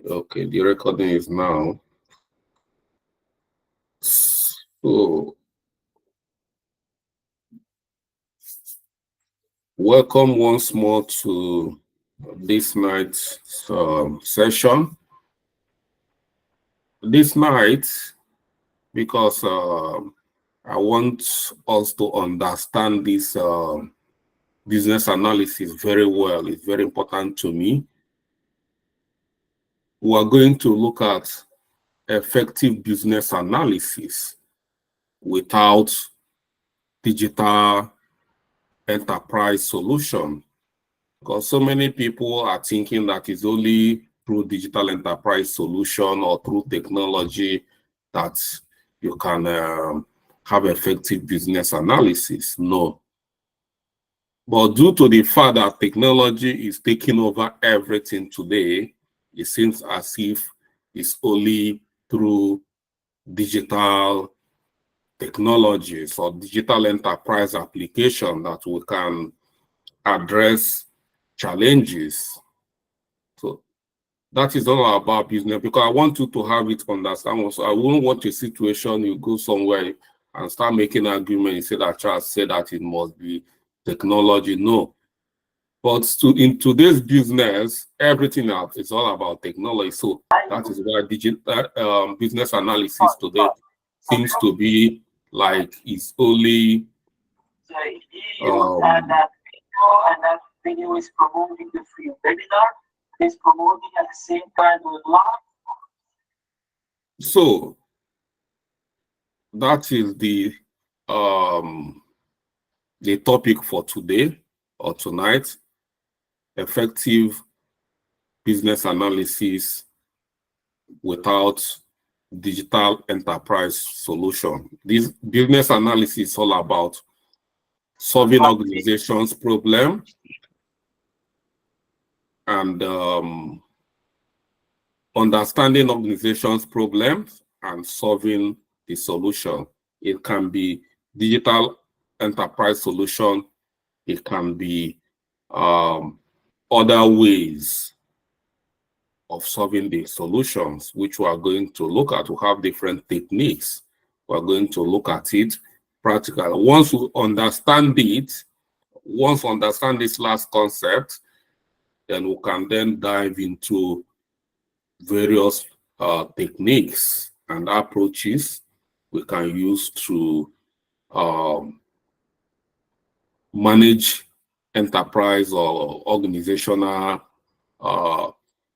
Okay, the recording is now. So, welcome once more to this night's session. This night, because I want us to understand this business analysis very well. It's very important to me. We are going to look at effective business analysis without digital enterprise solution. Because so many people are thinking that it's only through digital enterprise solution or through technology that you can have effective business analysis. No. But due to the fact that technology is taking over everything today, it seems as if it's only through digital technologies or digital enterprise application that we can address challenges. So that is all about business, because I want you to have it understand also. I won't want a situation you go somewhere and start making argument. You say that Charles said that it must be technology. No. But in today's business, everything else is all about technology. So that is why digital business analysis today seems to be like it's only So if you use that video is promoting the free webinar, it's promoting at the same time with live. So that is the topic for today or tonight: effective business analysis without digital enterprise solution. This business analysis is all about solving organizations' problem and understanding organizations' problems and solving the solution. It can be digital enterprise solution. It can be other ways of solving the solutions, which we are going to look at. We have different techniques. We're going to look at it practically. Once we understand it, once we understand this last concept, then we can then dive into various techniques and approaches we can use to manage enterprise or organizational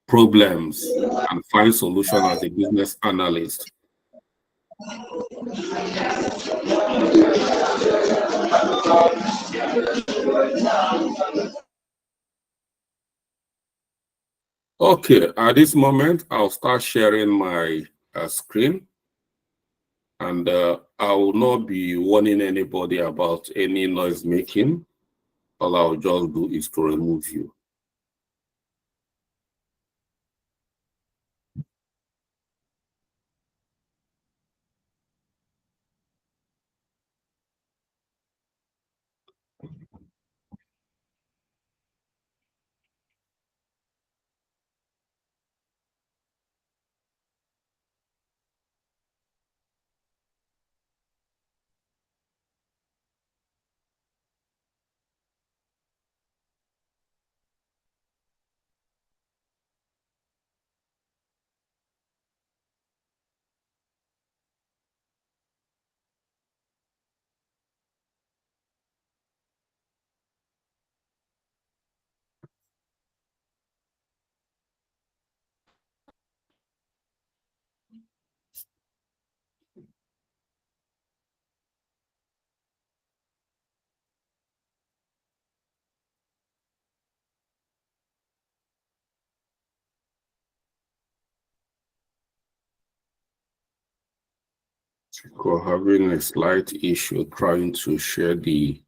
problems and find solution as a business analyst. Okay, at this moment, I'll start sharing my screen, and I will not be warning anybody about any noise making. All I'll just do is to remove you. We're having a slight issue trying to share the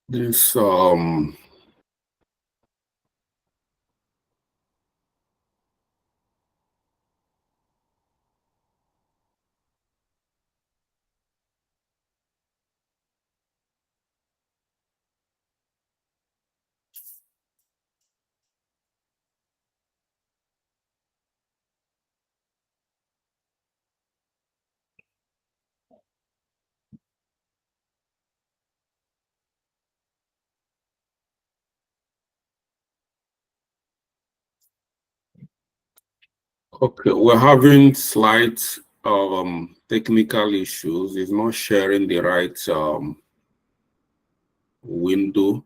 This okay, we're having slight technical issues. It's not sharing the right window.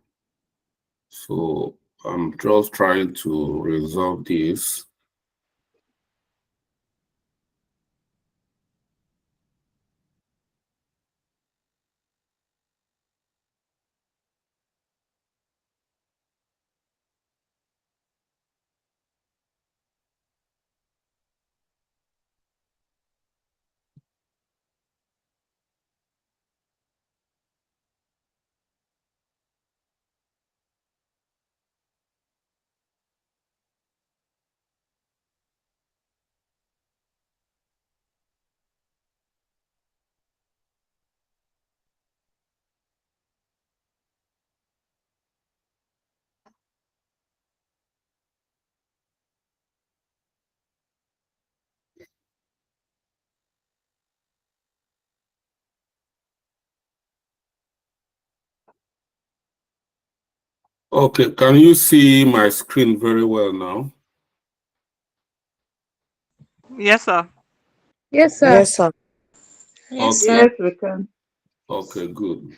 So I'm just trying to resolve this. Okay, can you see my screen very well now? Yes, sir. Yes, sir. Yes, sir. Yes, Okay. sir. Yes, we can. Okay, good.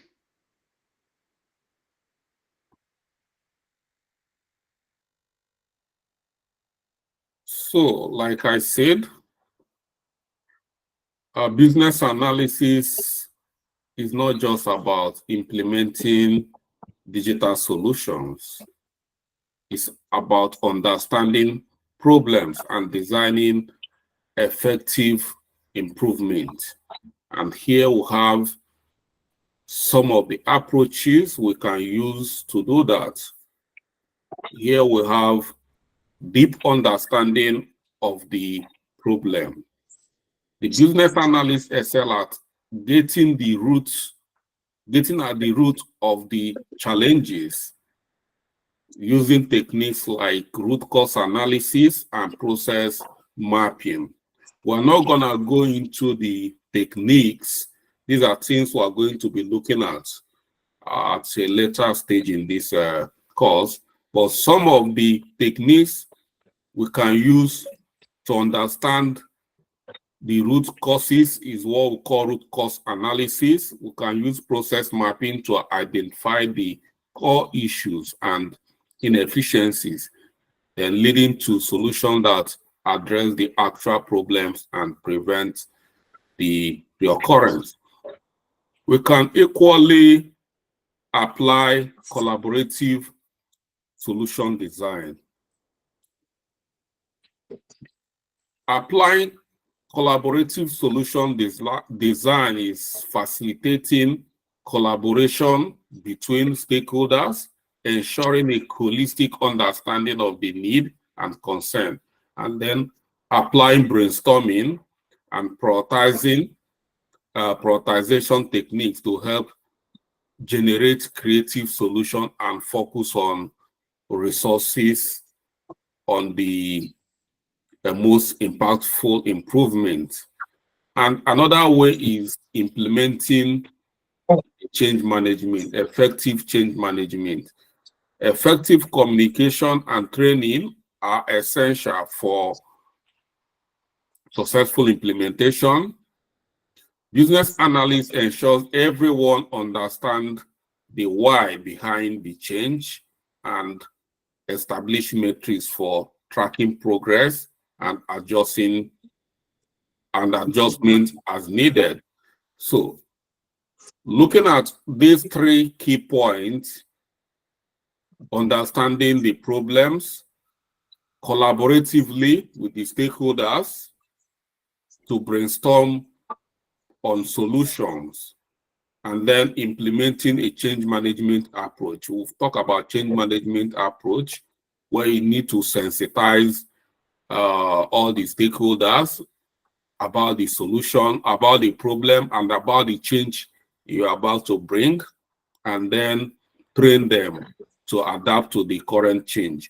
So, like I said, business analysis is not just about implementing digital solutions. It's about understanding problems and designing effective improvement. And here we have some of the approaches we can use to do that. Here we have deep understanding of the problem. The business analysts excel at getting at the root of the challenges using techniques like root cause analysis and process mapping. We're not gonna go into the techniques. These are things we're going to be looking at a later stage in this course. But some of the techniques we can use to understand the root causes is what we call root cause analysis. We can use process mapping to identify the core issues and inefficiencies, then leading to solutions that address the actual problems and prevent the reoccurrence. We can equally apply collaborative solution design. Applying collaborative solution design is facilitating collaboration between stakeholders, ensuring a holistic understanding of the need and concern, and then applying brainstorming and prioritization techniques to help generate creative solution and focus on resources on the most impactful improvement. And another way is implementing change management, effective change management. Effective communication and training are essential for successful implementation. Business analyst ensures everyone understands the why behind the change and establish metrics for tracking progress and adjusting and adjustment as needed. So, looking at these three key points, understanding the problems collaboratively with the stakeholders, to brainstorm on solutions and then implementing a change management approach. We'll talk about change management approach, where you need to sensitize all the stakeholders about the solution, about the problem, and about the change you're about to bring, and then train them to adapt to the current change.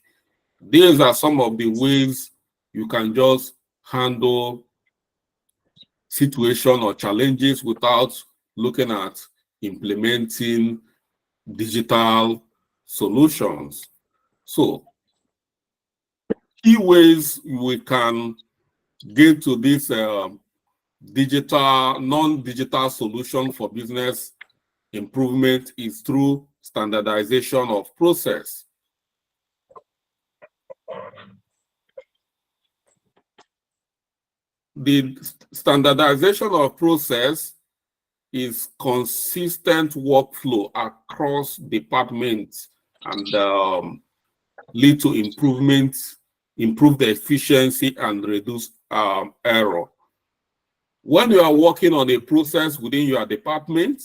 These are some of the ways you can just handle situation or challenges without looking at implementing digital solutions. So, key ways we can get to this non-digital solution for business improvement is through standardization of process. The standardization of process is consistent workflow across departments and lead to improve the efficiency and reduce error. When you are working on a process within your department,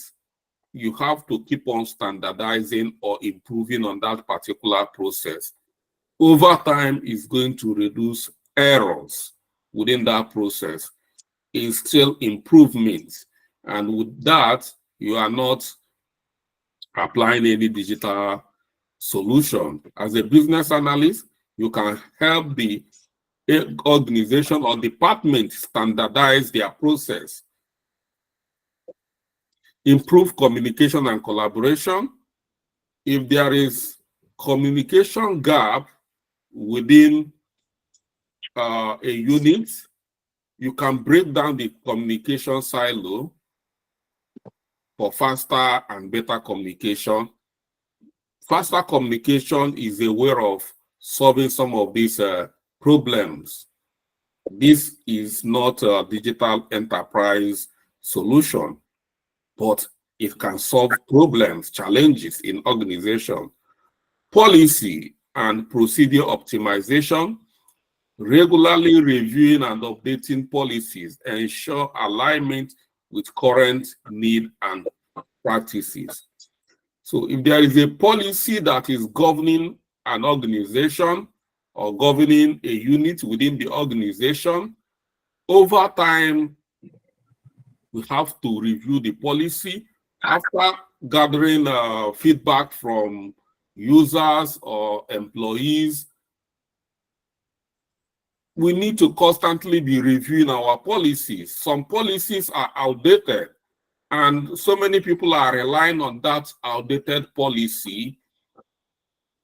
you have to keep on standardizing or improving on that particular process. Over time, it's going to reduce errors within that process. It's still improvements. And with that, you are not applying any digital solution. As a business analyst, you can help the organization or department standardize their process, improve communication and collaboration. If there is communication gap within a unit, you can break down the communication silo for faster and better communication. Faster communication is a way of solving some of these problems. This is not a digital enterprise solution, but it can solve problems, challenges in organization. Policy and procedure optimization, regularly reviewing and updating policies ensure alignment with current need and practices. So if there is a policy that is governing an organization or governing a unit within the organization, over time, we have to review the policy after gathering feedback from users or employees. We need to constantly be reviewing our policies. Some policies are outdated, and so many people are relying on that outdated policy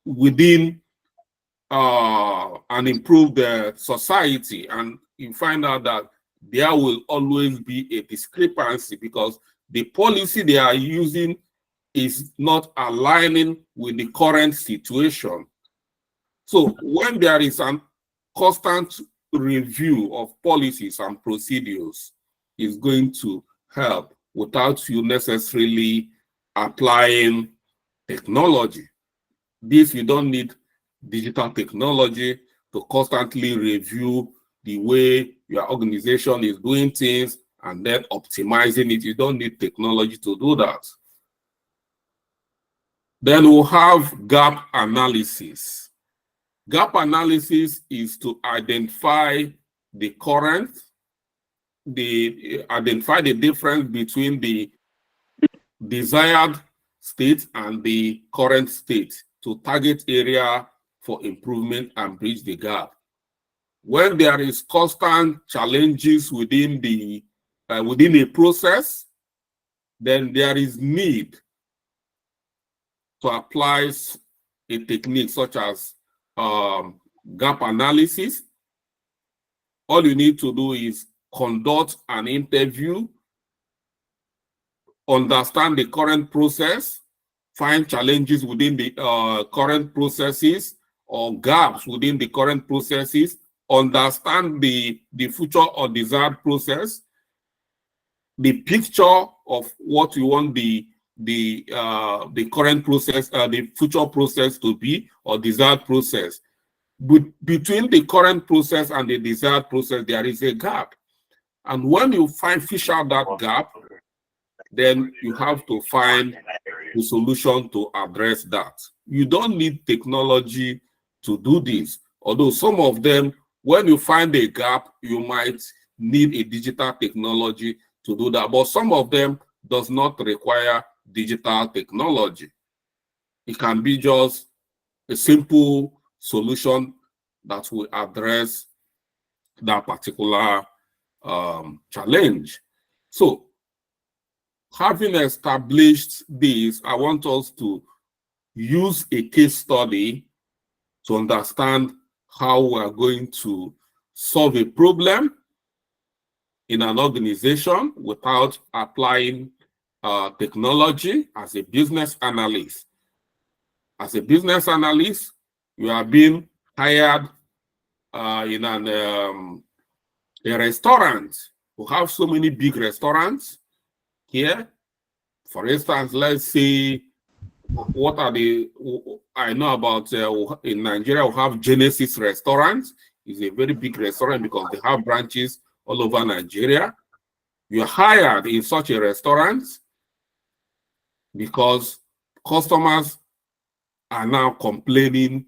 within and improve the society. And you find out that there will always be a discrepancy because the policy they are using is not aligning with the current situation. So when there is an constant review of policies and procedures, is going to help without you necessarily applying technology. This, you don't need digital technology to constantly review the way your organization is doing things and then optimizing it. You don't need technology to do that. Then we'll have gap analysis. Gap analysis is to identify the difference between the desired state and the current state to target area for improvement and bridge the gap. When there is constant challenges within a process, then there is need to apply a technique such as gap analysis. All you need to do is conduct an interview, understand the current process, find challenges within the current processes or gaps within the current processes, understand the future or desired process, the picture of what you want the current process, the future process to be or desired process. But between the current process and the desired process, there is a gap. And when you fish out that gap, then you have to find the solution to address that. You don't need technology to do this. Although some of them, when you find a gap, you might need a digital technology to do that. But some of them does not require digital technology. It can be just a simple solution that will address that particular challenge. So, having established this, I want us to use a case study to understand how we are going to solve a problem in an organization without applying technology as a business analyst. As a business analyst, you are being hired in a restaurant. We have so many big restaurants here. For instance, let's say, what are the, I know about in Nigeria, we have Genesis Restaurant. It's a very big restaurant because they have branches all over Nigeria. You're hired in such a restaurant because customers are now complaining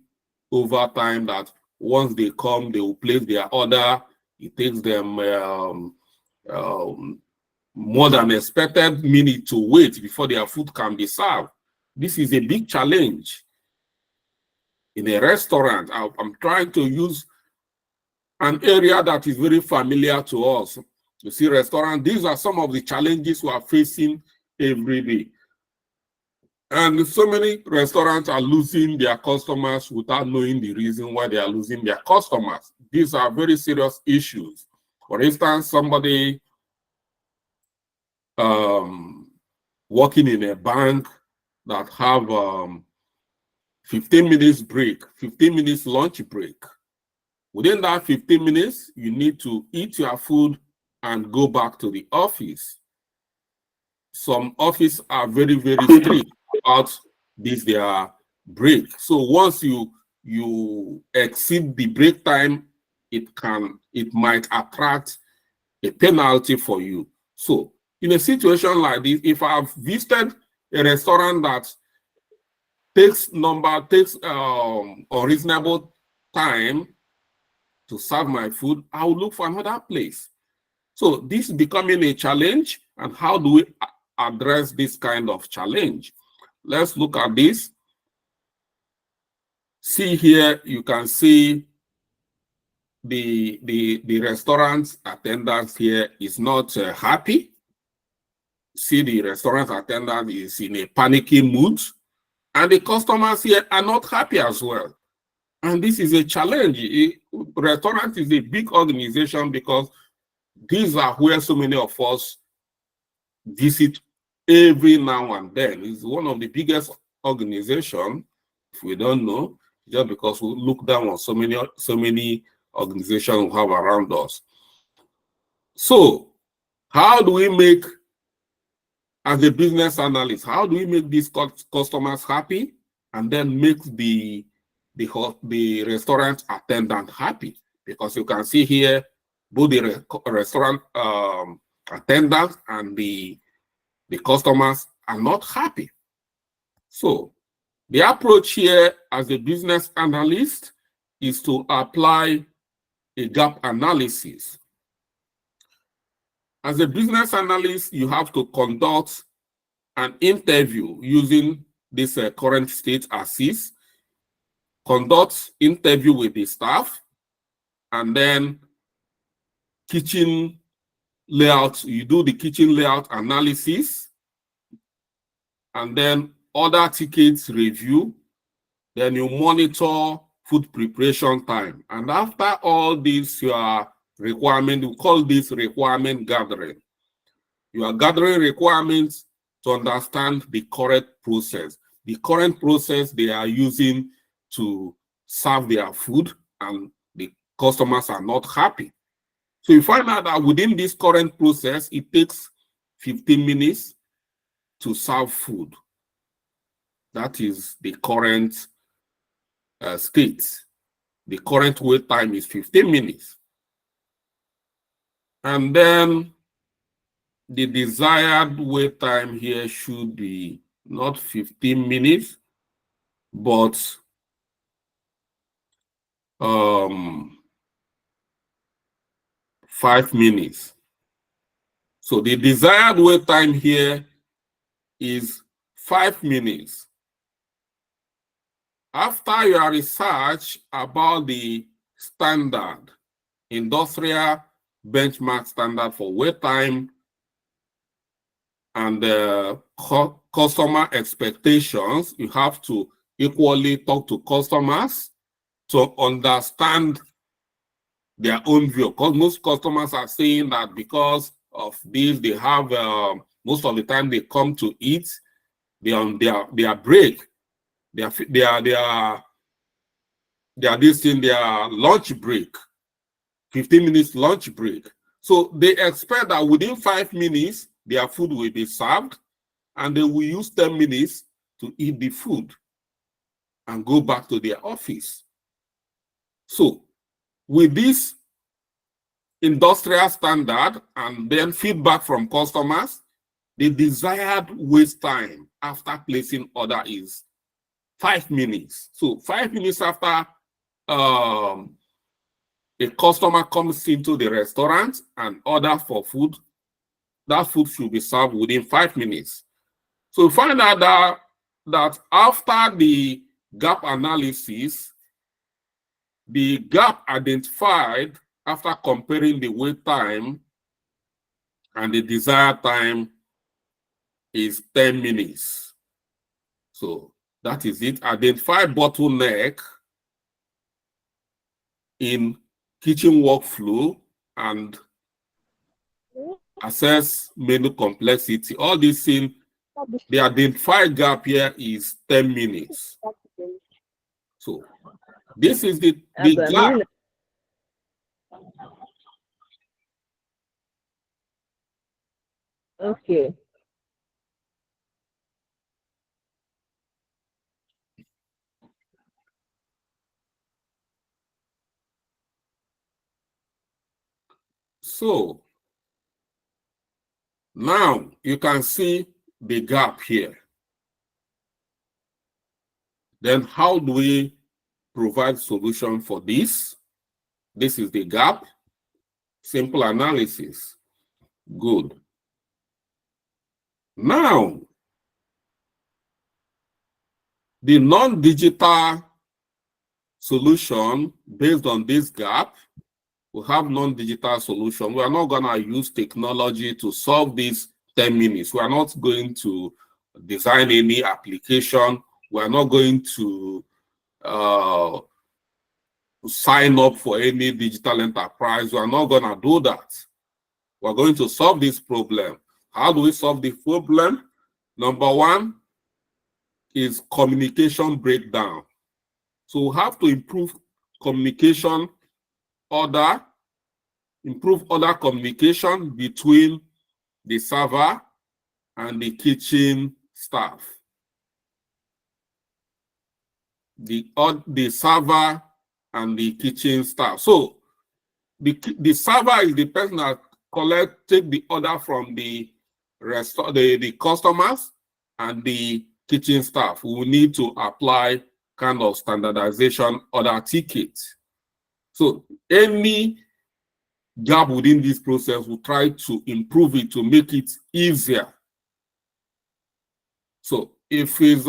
over time that once they come, they will place their order. It takes them more than expected minute to wait before their food can be served. This is a big challenge in a restaurant. I'm trying to use an area that is very familiar to us. You see, restaurant, these are some of the challenges we are facing every day. And so many restaurants are losing their customers without knowing the reason why they are losing their customers. These are very serious issues. For instance, somebody working in a bank that have 15 minutes break, 15 minutes lunch break. Within that 15 minutes, you need to eat your food and go back to the office. Some offices are very, very strict about this, their break. So once you exceed the break time, it might attract a penalty for you. So in a situation like this, if I've visited a restaurant that takes unreasonable time to serve my food, I will look for another place. So this is becoming a challenge. And how do we address this kind of challenge? Let's look at this. See here, you can see the restaurant attendant here is not happy. See, the restaurant attendant is in a panicking mood, and the customers here are not happy as well. And this is a challenge. Restaurant is a big organization because these are where so many of us visit every now and then. It's one of the biggest organizations, if we don't know, just because we look down on so many organizations we have around us. So how do we make, as a business analyst, how do we make these customers happy and then make the restaurant attendant happy? Because you can see here, both the restaurant attendant and the customers are not happy. So the approach here as a business analyst is to apply a gap analysis. As a business analyst, you have to conduct an interview using this current state assist, conduct interview with the staff, and then kitchen layout. You do the kitchen layout analysis, and then order tickets review. Then you monitor food preparation time. And after all this, your requirement, we call this requirement gathering. You are gathering requirements to understand the correct process. The current process they are using to serve their food, and the customers are not happy. So you find out that within this current process, it takes 15 minutes to serve food. That is the current state. The current wait time is 15 minutes. And then the desired wait time here should be not 15 minutes, but 5 minutes. So the desired wait time here is 5 minutes. After your research about the standard, industrial benchmark standard for wait time and customer expectations, you have to equally talk to customers to understand their own view. Because most customers are saying that because of this, they have most of the time they come to eat, they on their break, their lunch break, 15 minutes lunch break. So they expect that within 5 minutes, their food will be served, and they will use 10 minutes to eat the food and go back to their office. So with this industrial standard and then feedback from customers, the desired wait time after placing order is 5 minutes. So 5 minutes after a customer comes into the restaurant and order for food, that food should be served within 5 minutes. So find out that after the gap analysis, the gap identified after comparing the wait time and the desired time is 10 minutes. So that is it. Identify bottleneck in kitchen workflow and assess menu complexity. All these things, the identified gap here is 10 minutes. So this is the gap. Okay. So now you can see the gap here. Then how do we provide solution for this? This is the gap. Simple analysis. Good. Now, the non-digital solution based on this gap, we have non-digital solution. We are not going to use technology to solve this 10 minutes. We are not going to design any application. We are not going to sign up for any digital enterprise. We are not going to do that. We're going to solve this problem. How do we solve the problem? Number one is communication breakdown. So we have to improve communication improve order communication between the server and the kitchen staff. The server and the kitchen staff. So the server is the person that take the order from the customers, and the kitchen staff will need to apply kind of standardization order ticket. So any gap within this process, will try to improve it to make it easier. So if it's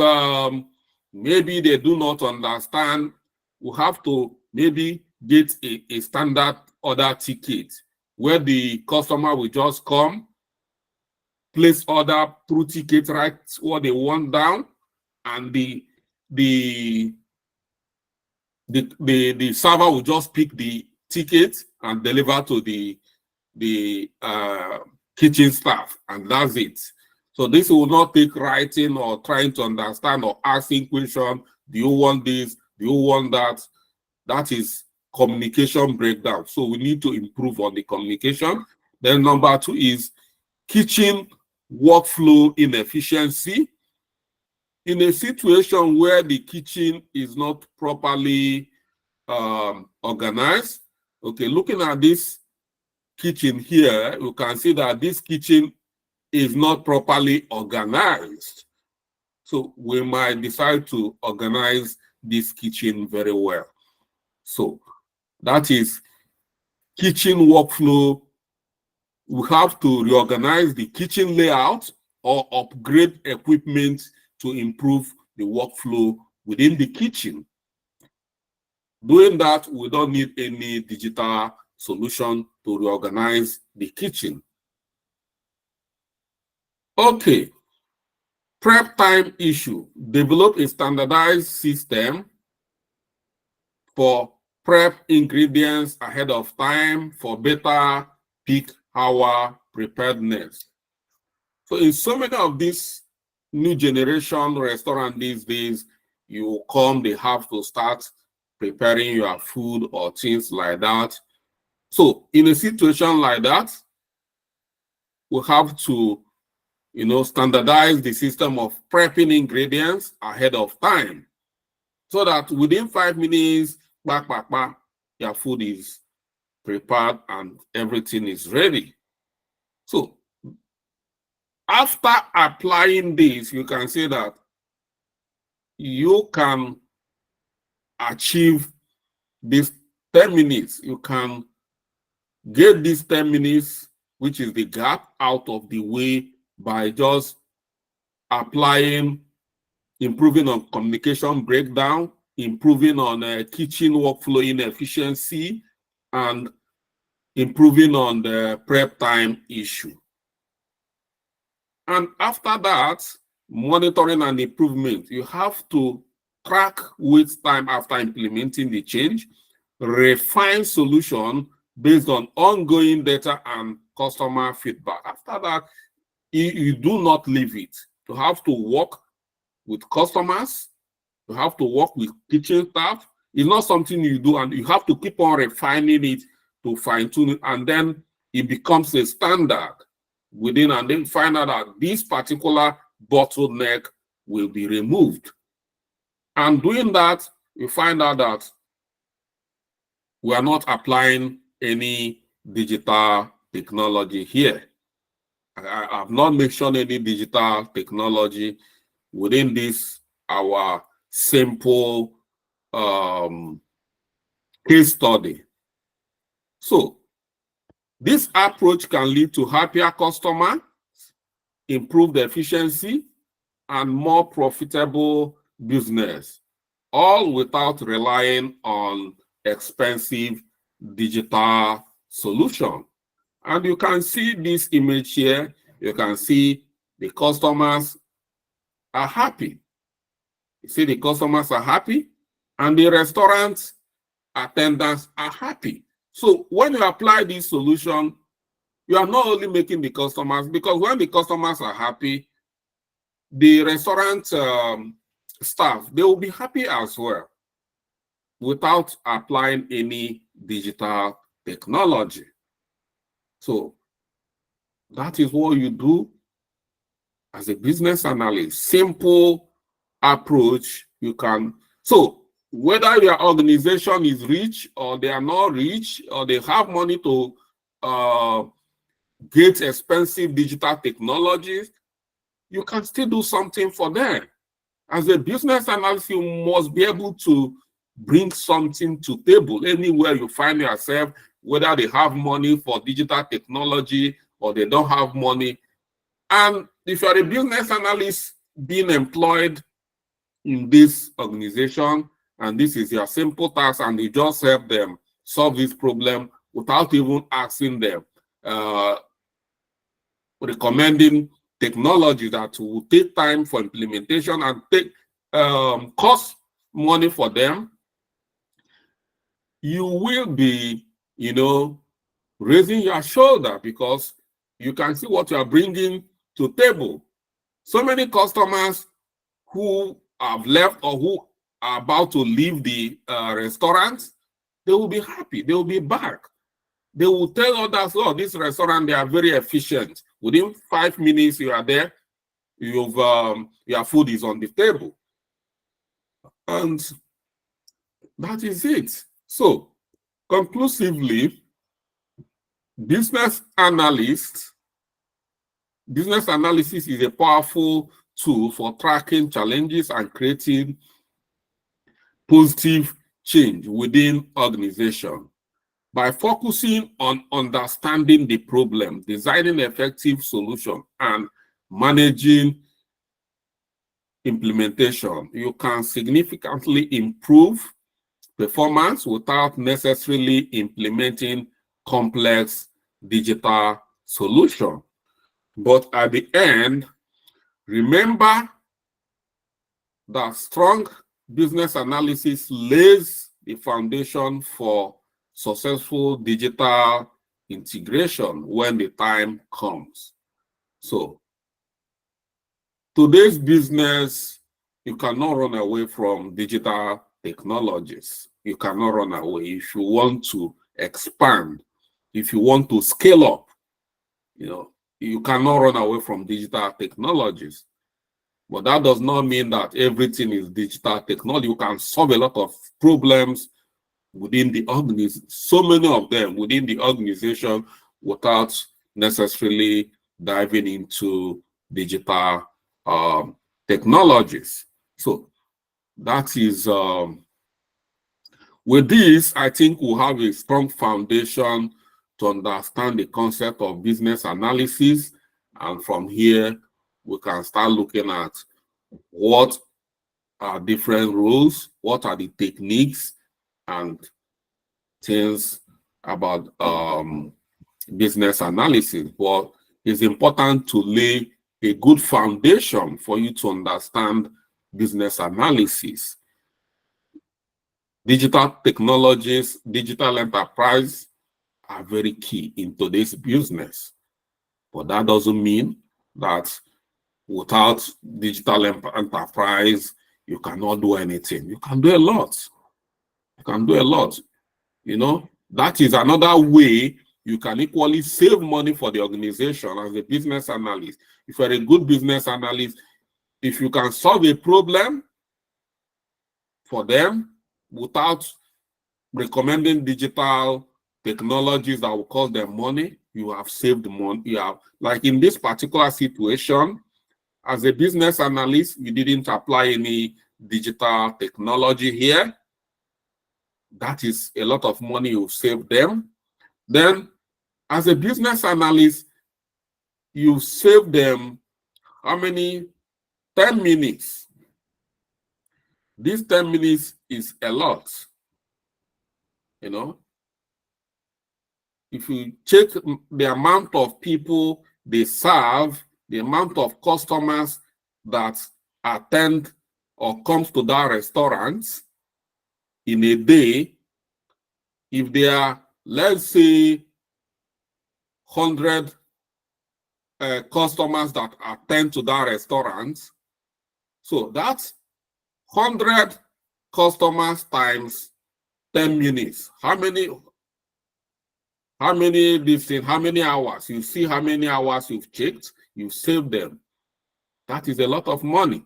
maybe they do not understand, we have to maybe get a standard order ticket where the customer will just come, place order through ticket, write what they want down, and the server will just pick the ticket and deliver to the kitchen staff, and that's it. So this will not take writing or trying to understand or asking questions. Do you want this? Do you want that? That is communication breakdown. So we need to improve on the communication. Then number two is kitchen workflow inefficiency. In a situation where the kitchen is not properly organized, okay, looking at this kitchen here, you can see that this kitchen is not properly organized. So we might decide to organize this kitchen very well. So that is kitchen workflow. We have to reorganize the kitchen layout or upgrade equipment to improve the workflow within the kitchen. Doing that, we don't need any digital solution to reorganize the kitchen. Okay, prep time issue. Develop a standardized system for prep ingredients ahead of time for better peak hour preparedness. So in so many of these new generation restaurants these days, you come, they have to start preparing your food or things like that. So in a situation like that, we have to, standardize the system of prepping ingredients ahead of time so that within 5 minutes, your food is prepared and everything is ready. So after applying this, you can say that you can achieve this 10 minutes. You can get these 10 minutes, which is the gap, out of the way by just applying, improving on communication breakdown, improving on kitchen workflow inefficiency, and improving on the prep time issue. And after that, monitoring and improvement, you have to track wait time after implementing the change, refine solution based on ongoing data and customer feedback. After that, you do not leave it. You have to work with customers, you have to work with kitchen staff. It's not something you do, and you have to keep on refining it to fine-tune it, and then it becomes a standard within, and then find out that this particular bottleneck will be removed. And doing that, you find out that we are not applying any digital technology here. I have not mentioned any digital technology within this, our simple case study. So this approach can lead to happier customers, improved efficiency, and more profitable business, all without relying on expensive digital solution. And you can see this image here. You can see the customers are happy. You see the customers are happy, and the restaurant attendants are happy. So when you apply this solution, you are not only making the customers, because when the customers are happy, the restaurant staff, they will be happy as well without applying any digital technology. So that is what you do as a business analyst. Simple approach you can. So whether your organization is rich or they are not rich, or they have money to get expensive digital technologies, you can still do something for them. As a business analyst, you must be able to bring something to table anywhere you find yourself, whether they have money for digital technology or they don't have money. And if you're a business analyst being employed in this organization, and this is your simple task, and you just help them solve this problem without even asking them, recommending technology that will take time for implementation and take cost money for them, you will be, raising your shoulder, because you can see what you are bringing to table. So many customers who have left or who are about to leave the restaurant, they will be happy. They will be back. They will tell others, oh, this restaurant, they are very efficient. Within 5 minutes, you are there. Your food is on the table. And that is it. So, conclusively, business analysis is a powerful tool for tracking challenges and creating positive change within organization. By focusing on understanding the problem, designing effective solution, and managing implementation, you can significantly improve performance without necessarily implementing complex digital solution. But at the end, remember that strong business analysis lays the foundation for successful digital integration when the time comes. So today's business, you cannot run away from digital technologies. You cannot run away. If you want to expand, if you want to scale up, you cannot run away from digital technologies. But that does not mean that everything is digital technology. You can solve a lot of problems within the organization, so many of them within the organization, without necessarily diving into digital technologies. So that is, with this, I think we'll have a strong foundation to understand the concept of business analysis. And from here, we can start looking at what are different rules, what are the techniques and things about business analysis. But it's important to lay a good foundation for you to understand business analysis. Digital technologies, digital enterprise are very key in today's business. But that doesn't mean that without digital enterprise, you cannot do anything. You can do a lot. You can do a lot. That is another way you can equally save money for the organization as a business analyst. If you're a good business analyst, if you can solve a problem for them without recommending digital technologies that will cost them money, you have saved money. You have, like in this particular situation, as a business analyst, you didn't apply any digital technology here. That is a lot of money you've saved them. Then, as a business analyst, you save them how many? 10 minutes. This 10 minutes is a lot. If you check the amount of people they serve, the amount of customers that attend or comes to that restaurant in a day, if there are, let's say, 100 customers that attend to that restaurant, so that's 100 customers times 10 minutes. How many hours? You see how many hours you've checked, you've saved them. That is a lot of money.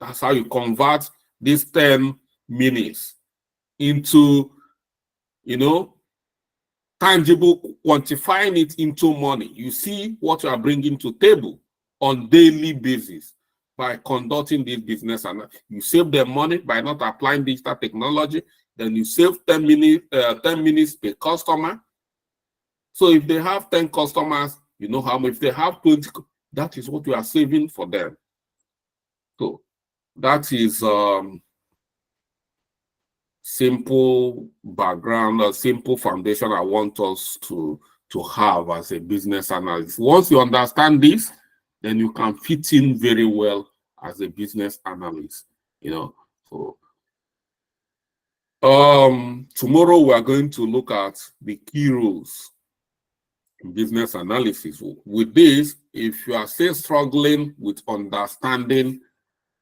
That's how you convert these 10 minutes into, tangible, quantifying it into money. You see what you are bringing to table on daily basis by conducting this business. And you save them money by not applying digital technology. Then you save 10 minutes per customer. So if they have 10 customers, you know how much. If they have 20, that is what you are saving for them. So that is simple background, a simple foundation I want us to have as a business analyst. Once you understand this, then you can fit in very well as a business analyst. So tomorrow we are going to look at the key rules in business analysis. With this, if you are still struggling with understanding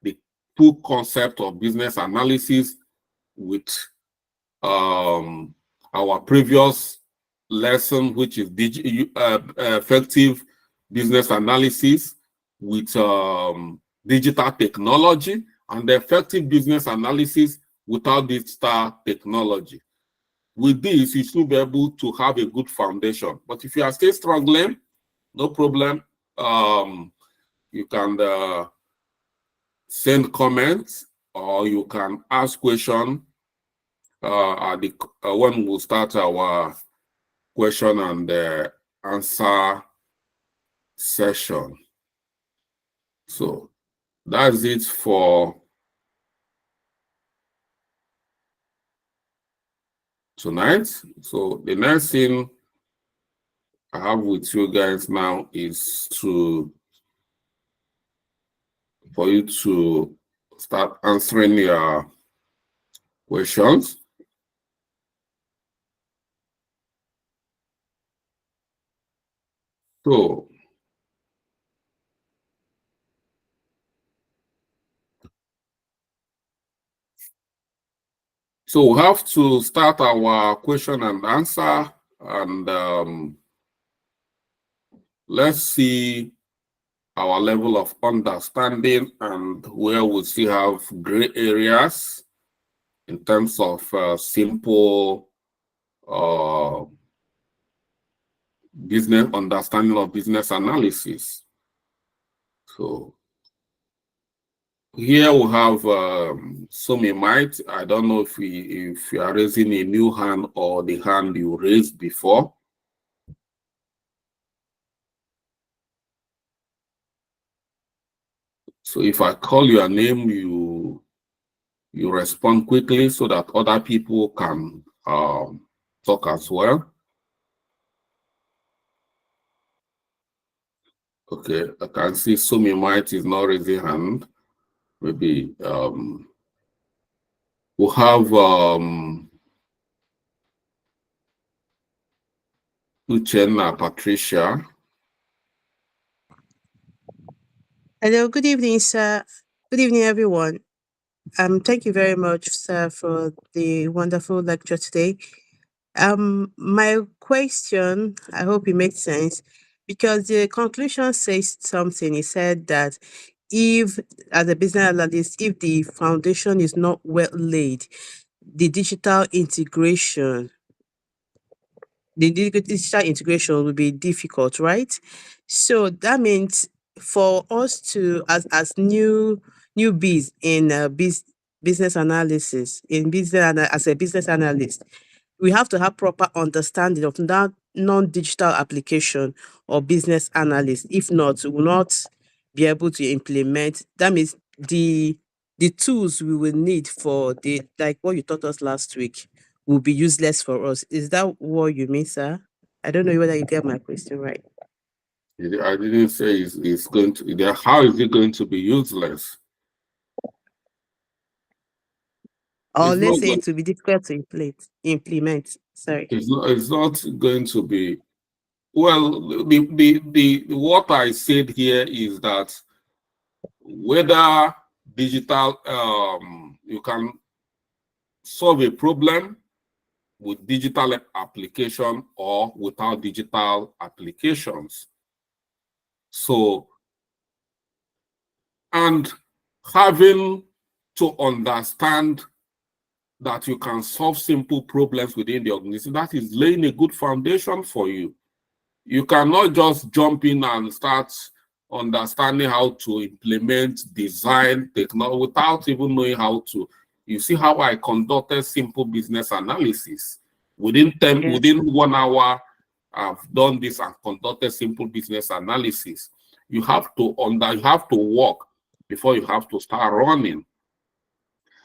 the full concept of business analysis with our previous lesson, which is effective business analysis with digital technology, and the effective business analysis without digital technology, with this, you should be able to have a good foundation. But if you are still struggling, no problem. You can send comments, or you can ask questions when we start our question and answer session. So that's it for tonight. So the next thing I have with you guys now is for you to start answering your questions. So we have to start our question and answer, and let's see our level of understanding and where we still have gray areas in terms of simple business understanding of business analysis. So here we have Might. I don't know if you are raising a new hand or the hand you raised before. So if I call your name, you respond quickly so that other people can talk as well. Okay, I can see Might is not raising hand. Maybe we'll have Uchenna Patricia. Hello, good evening, sir. Good evening, everyone. Thank you very much, sir, for the wonderful lecture today. My question, I hope it makes sense, because the conclusion says something. It said that if, as a business analyst, if the foundation is not well laid, the digital integration will be difficult, right? So that means for us to, as newbies in business analysis, as a business analyst, we have to have proper understanding of that non-digital application or business analyst. If not, we will not be able to implement. That means the tools we will need for like what you taught us last week will be useless for us. Is that what you mean, sir? I don't know whether you get my question right. I didn't say it's going to. How is it going to be useless? Or let's say it will be difficult to implement. Sorry. It's not going to be. Well, the what I said here is that whether digital, you can solve a problem with digital application or without digital applications. So, and having to understand that you can solve simple problems within the organization, that is laying a good foundation for you. You cannot just jump in and start understanding how to implement design technology without even knowing how to. You see how I conducted simple business analysis. Within 1 hour, I've done this and conducted simple business analysis. You have to walk before you have to start running.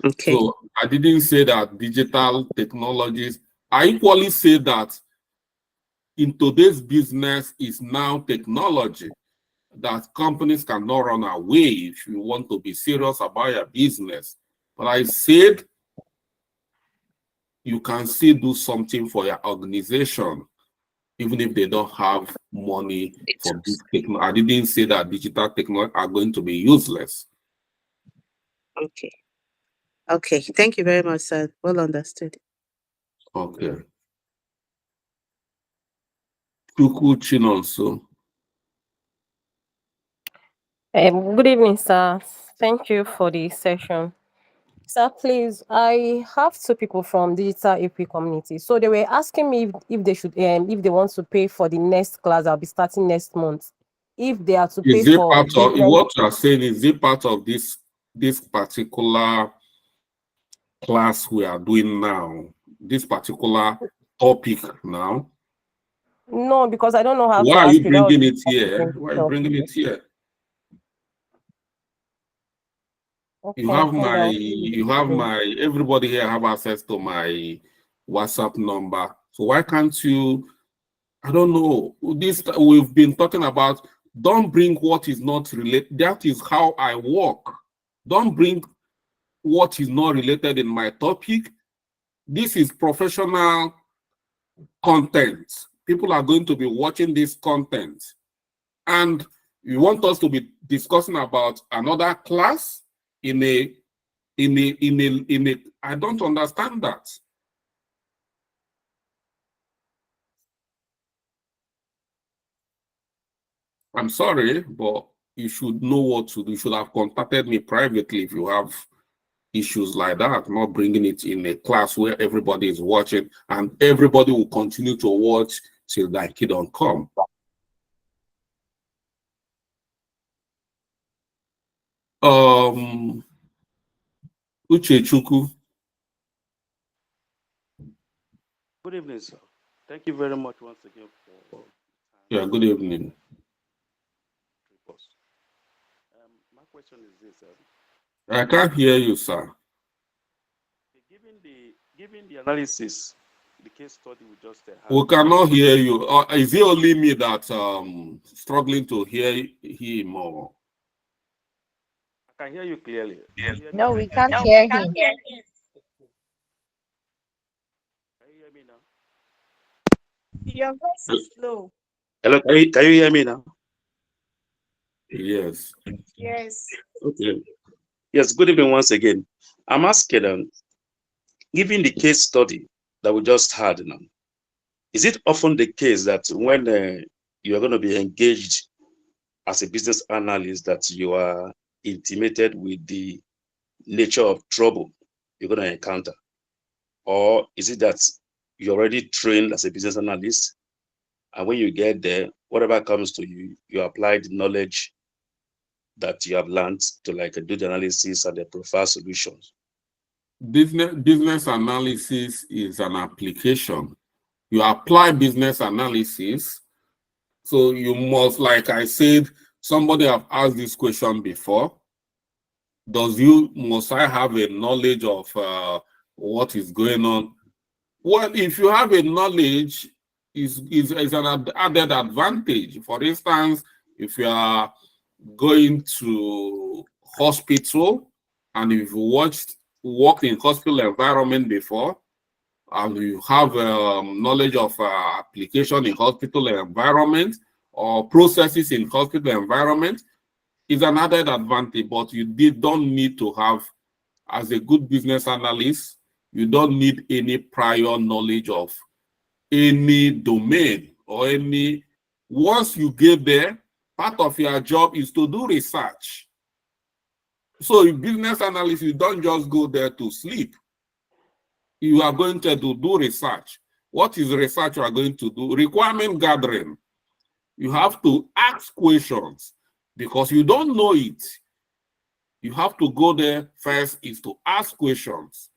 Okay. So I didn't say that digital technologies. I equally say that in today's business is now technology that companies cannot run away if you want to be serious about your business. But I said you can still do something for your organization, even if they don't have money for this technology. I didn't say that digital technology are going to be useless. Okay. Okay. Thank you very much, sir. Well understood. Okay. Chuku Chinonso. Good evening, sir. Thank you for the session. Sir, please, I have two people from digital AP community. So they were asking me if they should if they want to pay for the next class I'll be starting next month. If they are to pay Is it for part of different. what you are saying? Is it part of this particular class we are doing now? This particular topic now? No, because I don't know how to Why are ask you you. That was bringing it here? Why are you bringing it here? okay, hold on. You have my, everybody here have access to my WhatsApp number. So why can't you, I don't know, this we've been talking about, don't bring what is not related. That is how I work. Don't bring what is not related in my topic. This is professional content. People are going to be watching this content. And you want us to be discussing about another class in a I don't understand that. I'm sorry, but you should know what to do. You should have contacted me privately if you have issues like that, not bringing it in a class where everybody is watching and everybody will continue to watch till that kid don't come. Uchechukwu. Good evening, sir. Thank you very much once again for. Yeah, good evening. My question is this. I can't hear you, sir. Given the analysis, the case study we just had. We cannot hear you. Is it only me that struggling to hear him or? I can hear you clearly. No, we can't hear him. Can you hear me now? Your voice is slow. Hello, can you hear me now? Yes. Yes. Okay. Yes, good evening once again. I'm asking, given the case study that we just had now, is it often the case that when you are going to be engaged as a business analyst that you are intimated with the nature of trouble you're going to encounter? Or is it that you're already trained as a business analyst, and when you get there, whatever comes to you, you apply the knowledge that you have learned to like do the analysis and the profile solutions? Business analysis is an application. You apply business analysis. So you must, like I said, somebody have asked this question before. Must I have a knowledge of what is going on? Well, if you have a knowledge, is an added advantage. For instance, if you are going to hospital and if you worked in hospital environment before and you have knowledge of application in hospital environment or processes in hospital environment, is an added advantage. But you don't need to have, as a good business analyst, you don't need any prior knowledge of any domain or any. Once you get there, part of your job is to do research. So in business analysis, you don't just go there to sleep. You are going to do research. What is research you are going to do? Requirement gathering. You have to ask questions because you don't know it. You have to go there first is to ask questions.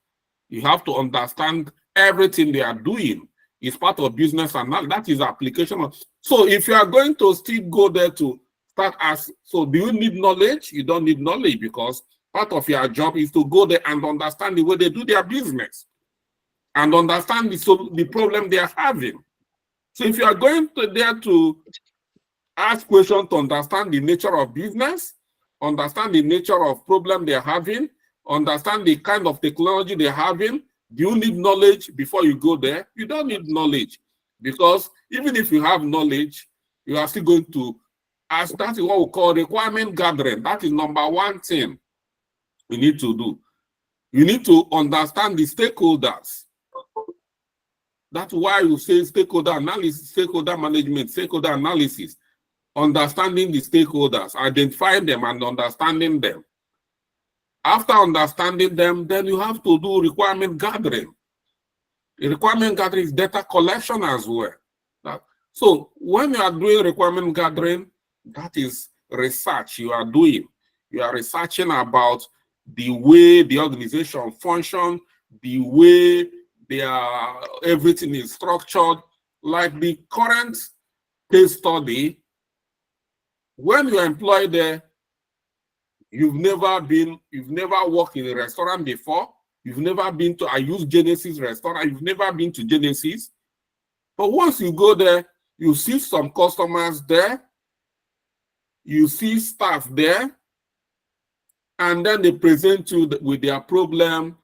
You have to understand everything they are doing. It's part of business analysis. That is application. So if you are going to still go there to start asking, so do you need knowledge? You don't need knowledge because part of your job is to go there and understand the way they do their business and understand the problem they are having. So if you are going there to ask questions to understand the nature of business, understand the nature of problem they're having, understand the kind of technology they're having, do you need knowledge before you go there? You don't need knowledge because even if you have knowledge, you are still going to ask. That is what we call requirement gathering. That is number one thing you need to do. You need to understand the stakeholders. That's why you say stakeholder analysis, stakeholder management, stakeholder analysis. Understanding the stakeholders, identifying them and understanding them. After understanding them, then you have to do requirement gathering. The requirement gathering is data collection as well. So when you are doing requirement gathering, that is research you are doing. You are researching about the way the organization functions, the way everything is structured. Like the current case study, when you are employed there, you've never worked in a restaurant before. You've never been to, I use Genesis restaurant. You've never been to Genesis. But once you go there, you see some customers there. You see staff there. And then they present you with their problem.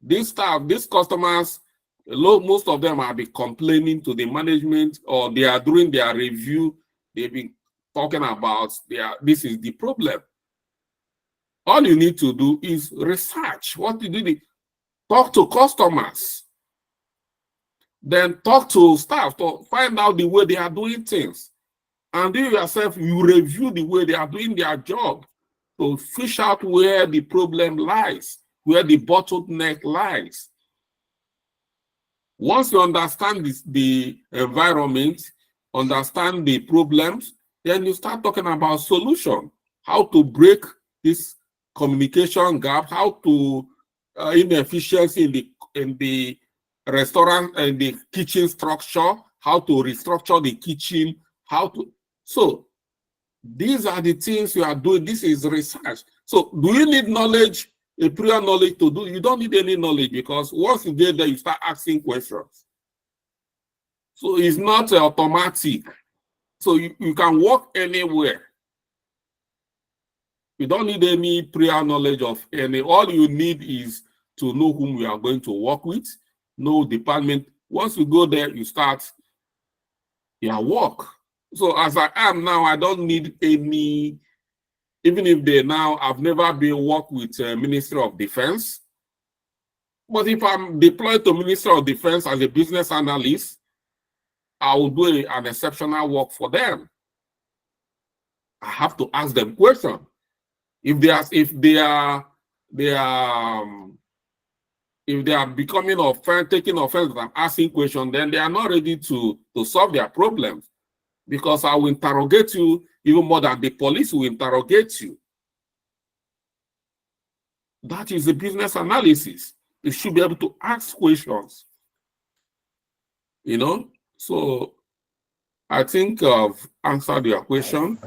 These staff, these customers, most of them are be complaining to the management, or they are doing their review. They've been talking about this is the problem. All you need to do is research. What you do, talk to customers, then talk to staff to find out the way they are doing things. And you yourself, you review the way they are doing their job to fish out where the problem lies, where the bottleneck lies. Once you understand the environment, understand the problems, then you start talking about solution, how to break this communication gap, how to inefficiency in the restaurant and the kitchen structure, how to restructure the kitchen, so these are the things you are doing. This is research. So do you need knowledge, a prior knowledge to do? You don't need any knowledge, because once you get there, you start asking questions. So it's not automatic. So you can work anywhere. You don't need any prior knowledge of any. All you need is to know whom you are going to work with, know department. Once you go there, you start your work. So as I am now, I don't need any, even if I've never been work with Ministry of Defense. But if I'm deployed to Ministry of Defense as a business analyst, I will do an exceptional work for them. I have to ask them questions. If they are becoming offense, taking offense that I'm asking questions, then they are not ready to solve their problems. Because I will interrogate you even more than the police will interrogate you. That is the business analysis. You should be able to ask questions. So I think I've answered your question.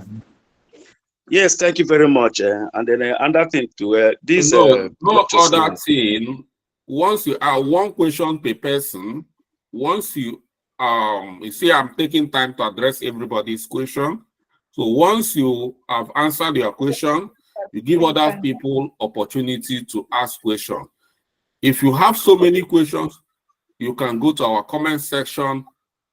Yes, thank you very much. And then another thing to this. No other thing. Once you have one question per person, once you see, I'm taking time to address everybody's question. So once you have answered your question, you give other people opportunity to ask questions. If you have so many questions, you can go to our comment section,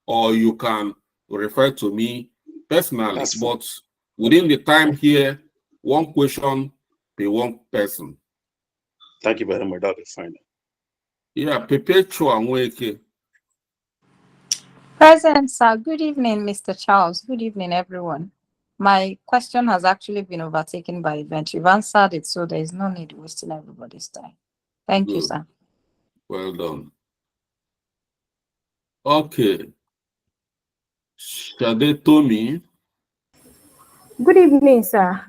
or you can refer to me personally. But within the time here, one question per one person. Thank you very much. That'll be fine. Yeah, Perpetua Nweke. Present, sir. Good evening, Mr. Charles. Good evening, everyone. My question has actually been overtaken by event. You've answered it, so there is no need wasting everybody's time. Thank you, sir. Well done. Okay. Shade Tomi. Good evening, sir.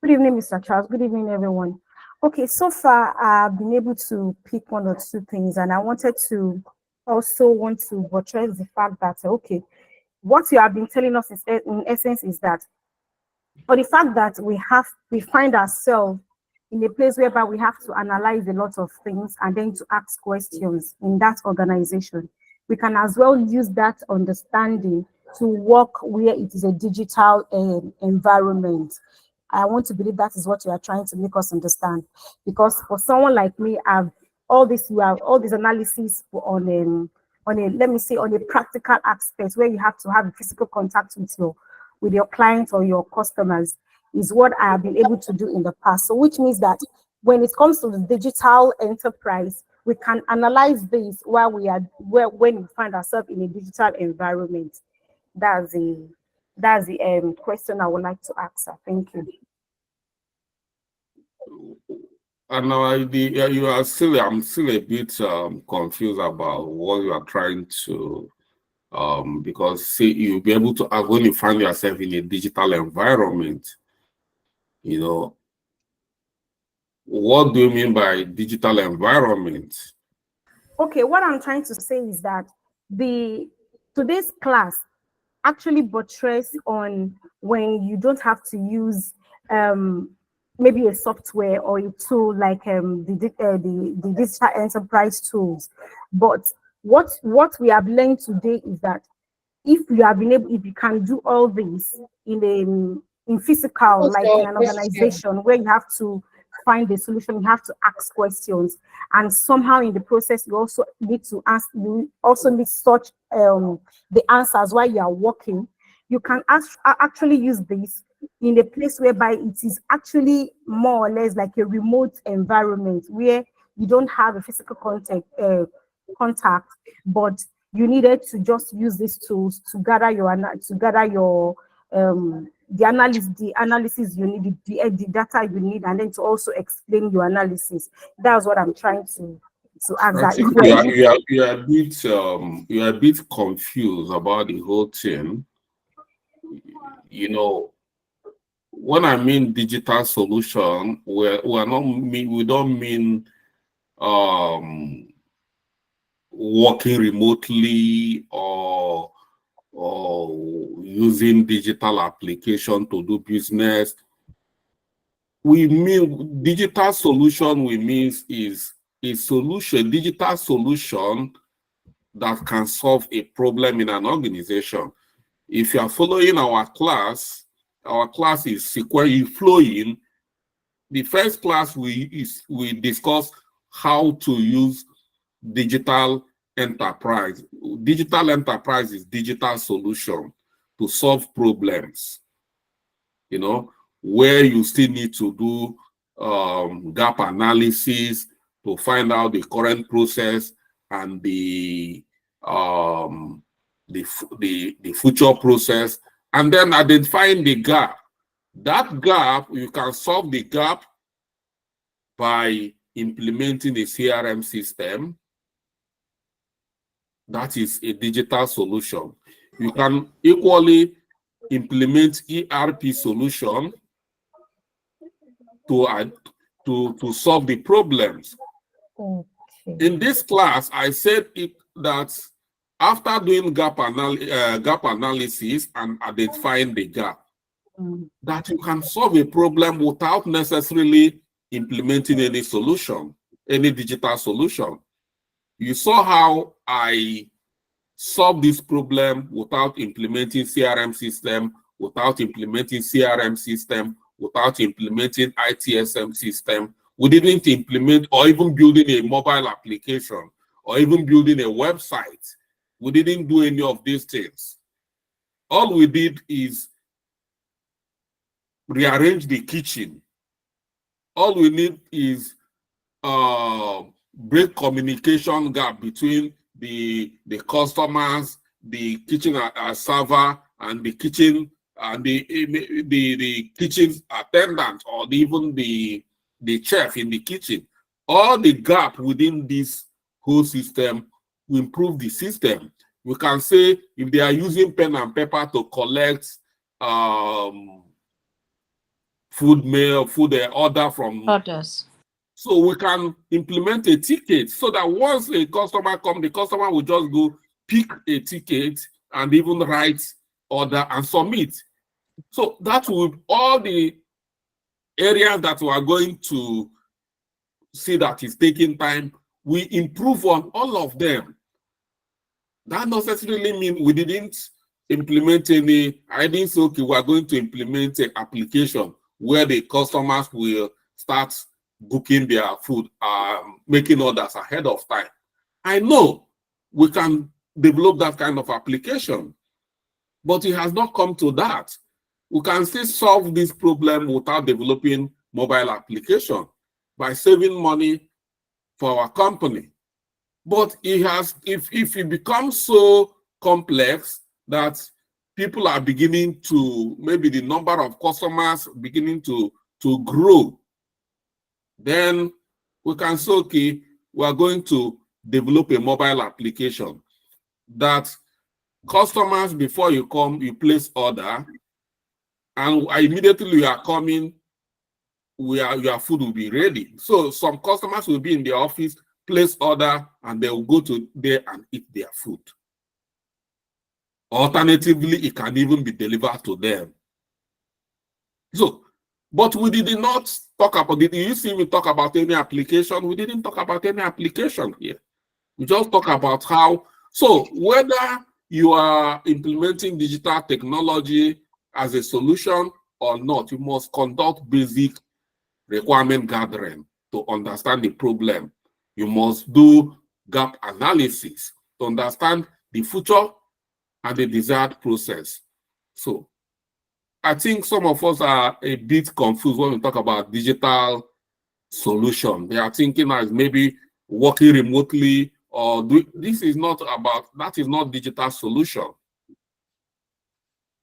Good evening, Mr. Charles. Good evening, everyone. Okay, so far I've been able to pick one or two things, and I wanted to buttress the fact that, okay, what you have been telling us is, in essence, is that, for the fact that we find ourselves in a place whereby we have to analyze a lot of things and then to ask questions in that organization, we can as well use that understanding to work where it is a digital environment. I want to believe that is what you are trying to make us understand, because for someone like me, all these analysis on a practical aspect where you have to have a physical contact with your clients or your customers is what I have been able to do in the past. So which means that when it comes to the digital enterprise, we can analyze this when we find ourselves in a digital environment. That's the question I would like to ask, sir. Thank you. And you are still, I'm still a bit confused about what you are trying to, because see, you'll be able to, when you find yourself in a digital environment, you know, what do you mean by digital environment? Okay, what I'm trying to say is that today's class actually buttress on when you don't have to use maybe a software or a tool like the digital enterprise tools. But what we have learned today is that if you can do all this in physical, What's like in your an question? organization where you have to find the solution, you have to ask questions, and somehow in the process you also need to ask, you also need such the answers while you are working. You can actually use this in a place whereby it is actually more or less like a remote environment where you don't have a physical contact, but you needed to just use these tools to gather your the analysis you need, the data you need, and then to also explain your analysis. That's what I'm trying to ask, I that if think we're able. you are a bit confused about the whole thing. You know, when I mean digital solution, we don't mean working remotely or using digital application to do business. We mean digital solution, we mean is a solution, digital solution that can solve a problem in an organization. If you are following our class is sequentially flowing. The first class we discuss how to use digital enterprise. Digital enterprise is digital solution to solve problems, you know, where you still need to do gap analysis to find out the current process and the future process, and then identifying the gap. That gap, you can solve the gap by implementing a CRM system. That is a digital solution. You can equally implement ERP solution to solve the problems. Okay. In this class, I said that after doing gap analysis and identifying the gap, that you can solve a problem without necessarily implementing any solution, any digital solution. You saw how I solved this problem without implementing CRM system, without implementing ITSM system. We didn't implement or even building a mobile application or even building a website. We didn't do any of these things. All we did is rearrange the kitchen. All we need is break communication gap between the customers, the kitchen server, and the kitchen and the kitchen attendant, or even the chef in the kitchen. All the gap within this whole system will improve the system. We can say if they are using pen and paper to collect food order from Others. so we can implement a ticket so that once a customer comes, the customer will just go pick a ticket and even write order and submit. So that will all the areas that we are going to see that is taking time, we improve on all of them. That doesn't necessarily mean we didn't implement any. I didn't say, okay, we are going to implement an application where the customers will start booking their food, making orders ahead of time. I know we can develop that kind of application, but it has not come to that. We can still solve this problem without developing mobile application by saving money for our company. But it has, if it becomes so complex that people are beginning to, maybe the number of customers beginning to grow, then We can say, okay, we are going to develop a mobile application that customers, before you come, you place order, and immediately you are coming, your food will be ready. So some customers will be in the office, place order, and they will go to there and eat their food. Alternatively, it can even be delivered to them. So, but we did not talk about, did you see me talk about any application? We didn't talk about any application here. We just talk about how, so whether you are implementing digital technology as a solution or not, you must conduct basic requirement gathering to understand the problem. You must do gap analysis to understand the future and the desired process. So I think some of us are a bit confused when we talk about digital solution. They are thinking as maybe working remotely, or this is not about, that is not digital solution.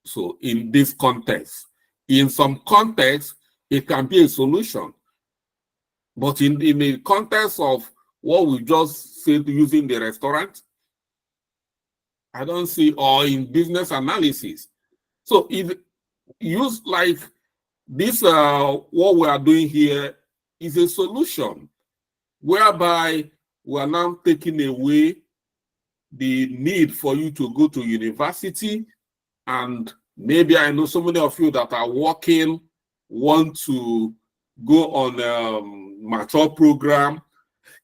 So in this context, in some context, it can be a solution. But in the context of what we just said using the restaurant, I don't see, or in business analysis. So if use like this, what we are doing here is a solution whereby we are now taking away the need for you to go to university. And maybe I know so many of you that are working want to go on a mature program.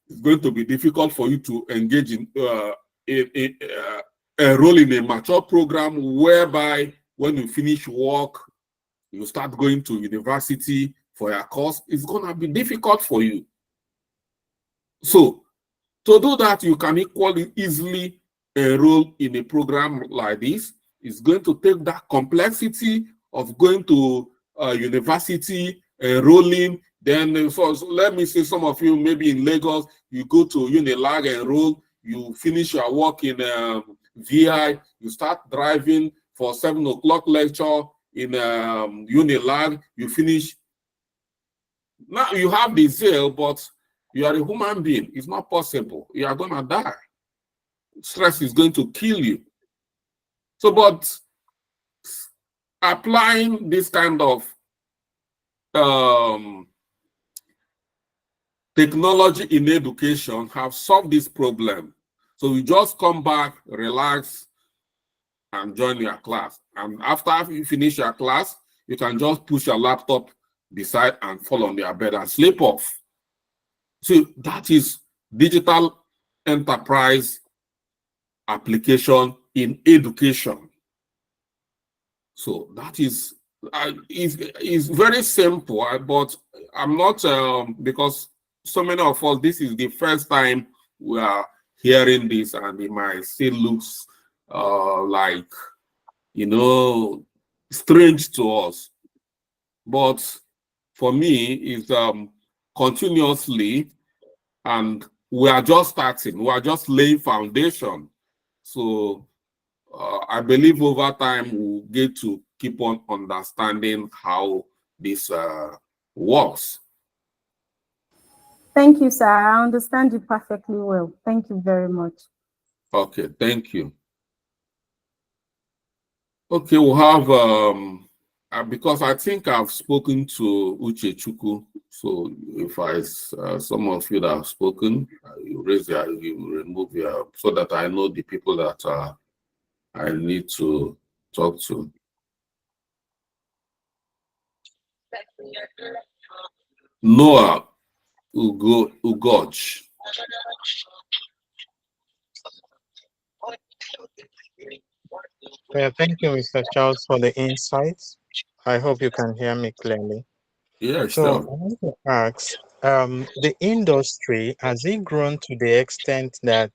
It's going to be difficult for you to engage in enroll in a mature program whereby when you finish work, you start going to university for your course. It's going to be difficult for you. So to do that, you can easily enroll in a program like this. It's going to take that complexity of going to university, enrolling. Then, so let me say some of you, maybe in Lagos, you go to Unilag, enroll, you finish your work in VI, you start driving for 7 o'clock lecture in Unilag, you finish. Now you have the zeal, but you are a human being. It's not possible. You are going to die. Stress is going to kill you. So, but applying this kind of technology in education have solved this problem. So you just come back, relax, and join your class. And after you finish your class, you can just push your laptop beside and fall on your bed and sleep off. So that is digital enterprise application in education. So that is very simple, but I'm not, because so many of us, this is the first time we are hearing this, and it might still looks like, you know, strange to us. But for me, it's continuously, and we are just starting, we are just laying foundation. So I believe over time we'll get to keep on understanding how this works. Thank you, sir. I understand you perfectly well. Thank you very much. Okay, thank you. Okay, we'll have, because I think I've spoken to Uche Chuku. So if some of you that have spoken, you raise your, you remove your, so that I know the people that I need to talk to. Noah Ugoch. Thank you, Mr. Charles, for the insights. I hope you can hear me clearly. Yeah, So I sure. want to ask, the industry, has it grown to the extent that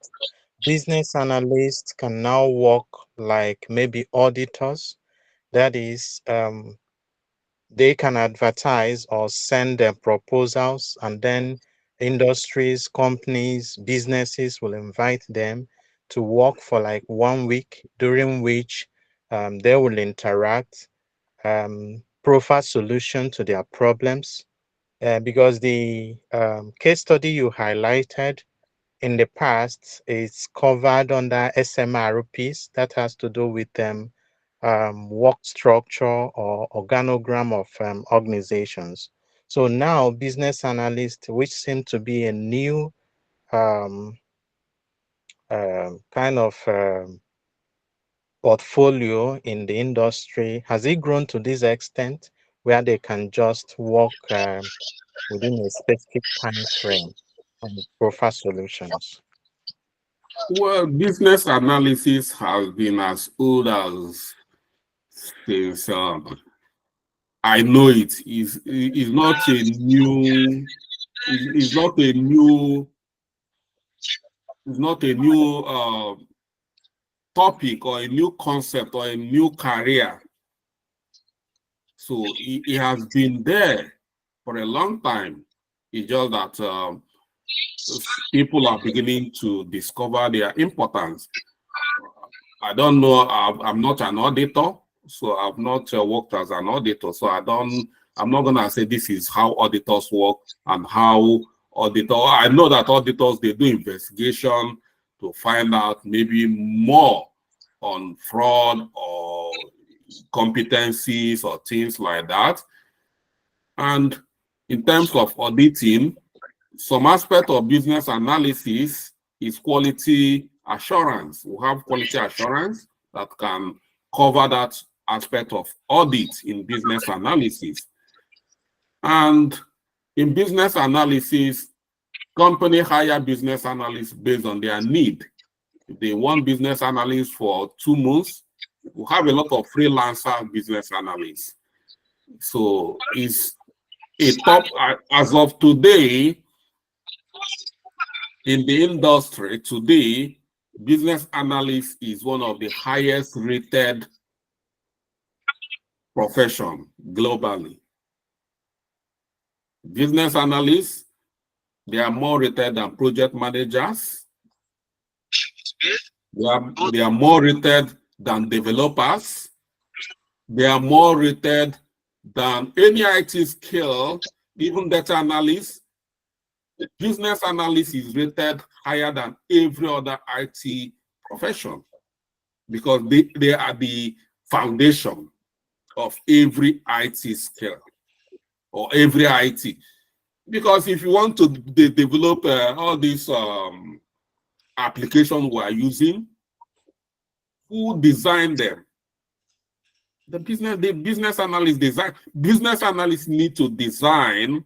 business analysts can now work like maybe auditors? That is, they can advertise or send their proposals, and then industries, companies, businesses will invite them to work for like 1 week, during which they will interact, provide solution to their problems, because the case study you highlighted in the past is covered under SMRPs that has to do with work structure or organogram of organizations. So now business analysts, which seem to be a new kind of portfolio in the industry, has it grown to this extent where they can just work within a specific time frame and profile solutions? Well, business analysis has been as old as since I know it is not a new is not a new is not a new topic or a new concept or a new career. So it has been there for a long time. It's just that people are beginning to discover their importance. I don't know. I'm not an auditor, so I've not worked as an auditor. So I'm not gonna say this is how auditors work and how I know that auditors, they do investigation to find out maybe more on fraud or competencies or things like that. And in terms of auditing, some aspect of business analysis is quality assurance. We have quality assurance that can cover that aspect of audit in business analysis. And in business analysis, company hire business analysts based on their need. If they want business analysts for 2 months, we have a lot of freelancer business analysts. So it's a top, as of today, in the industry today, business analyst is one of the highest rated profession globally. Business analysts, they are more rated than project managers. They are more rated than developers. They are more rated than any IT skill, even data analysts. Business analyst is rated higher than every other IT profession because they are the foundation of every IT skill or every IT. Because if you want to develop all these applications we are using, who designed them? The business analyst design. Business analysts need to design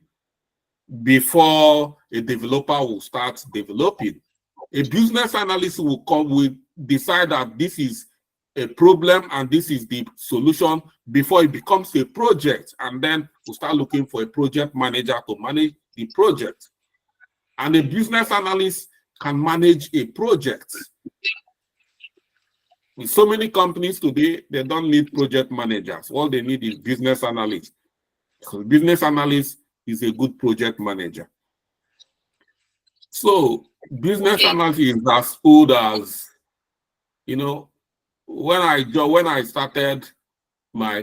before a developer will start developing. A business analyst will decide that this is a problem and this is the solution before it becomes a project, and then we'll start looking for a project manager to manage the project. And a business analyst can manage a project. With so many companies today, they don't need project managers. All they need is business analysts. So business analyst is a good project manager. So business analyst is as old as, you know, when I started my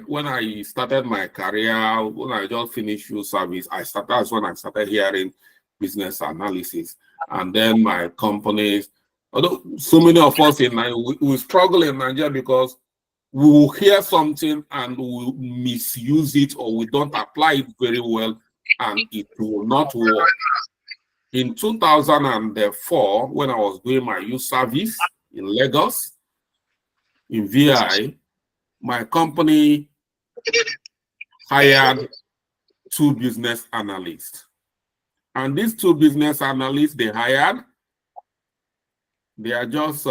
career, when I just finished youth service, that's when I started hearing business analysis. And then my companies, although so many of us we struggle in Nigeria because we will hear something and we will misuse it, or we don't apply it very well and it will not work. In 2004, when I was doing my youth service in Lagos, in VI, my company hired 2 business analysts. And these 2 business analysts they hired, they are just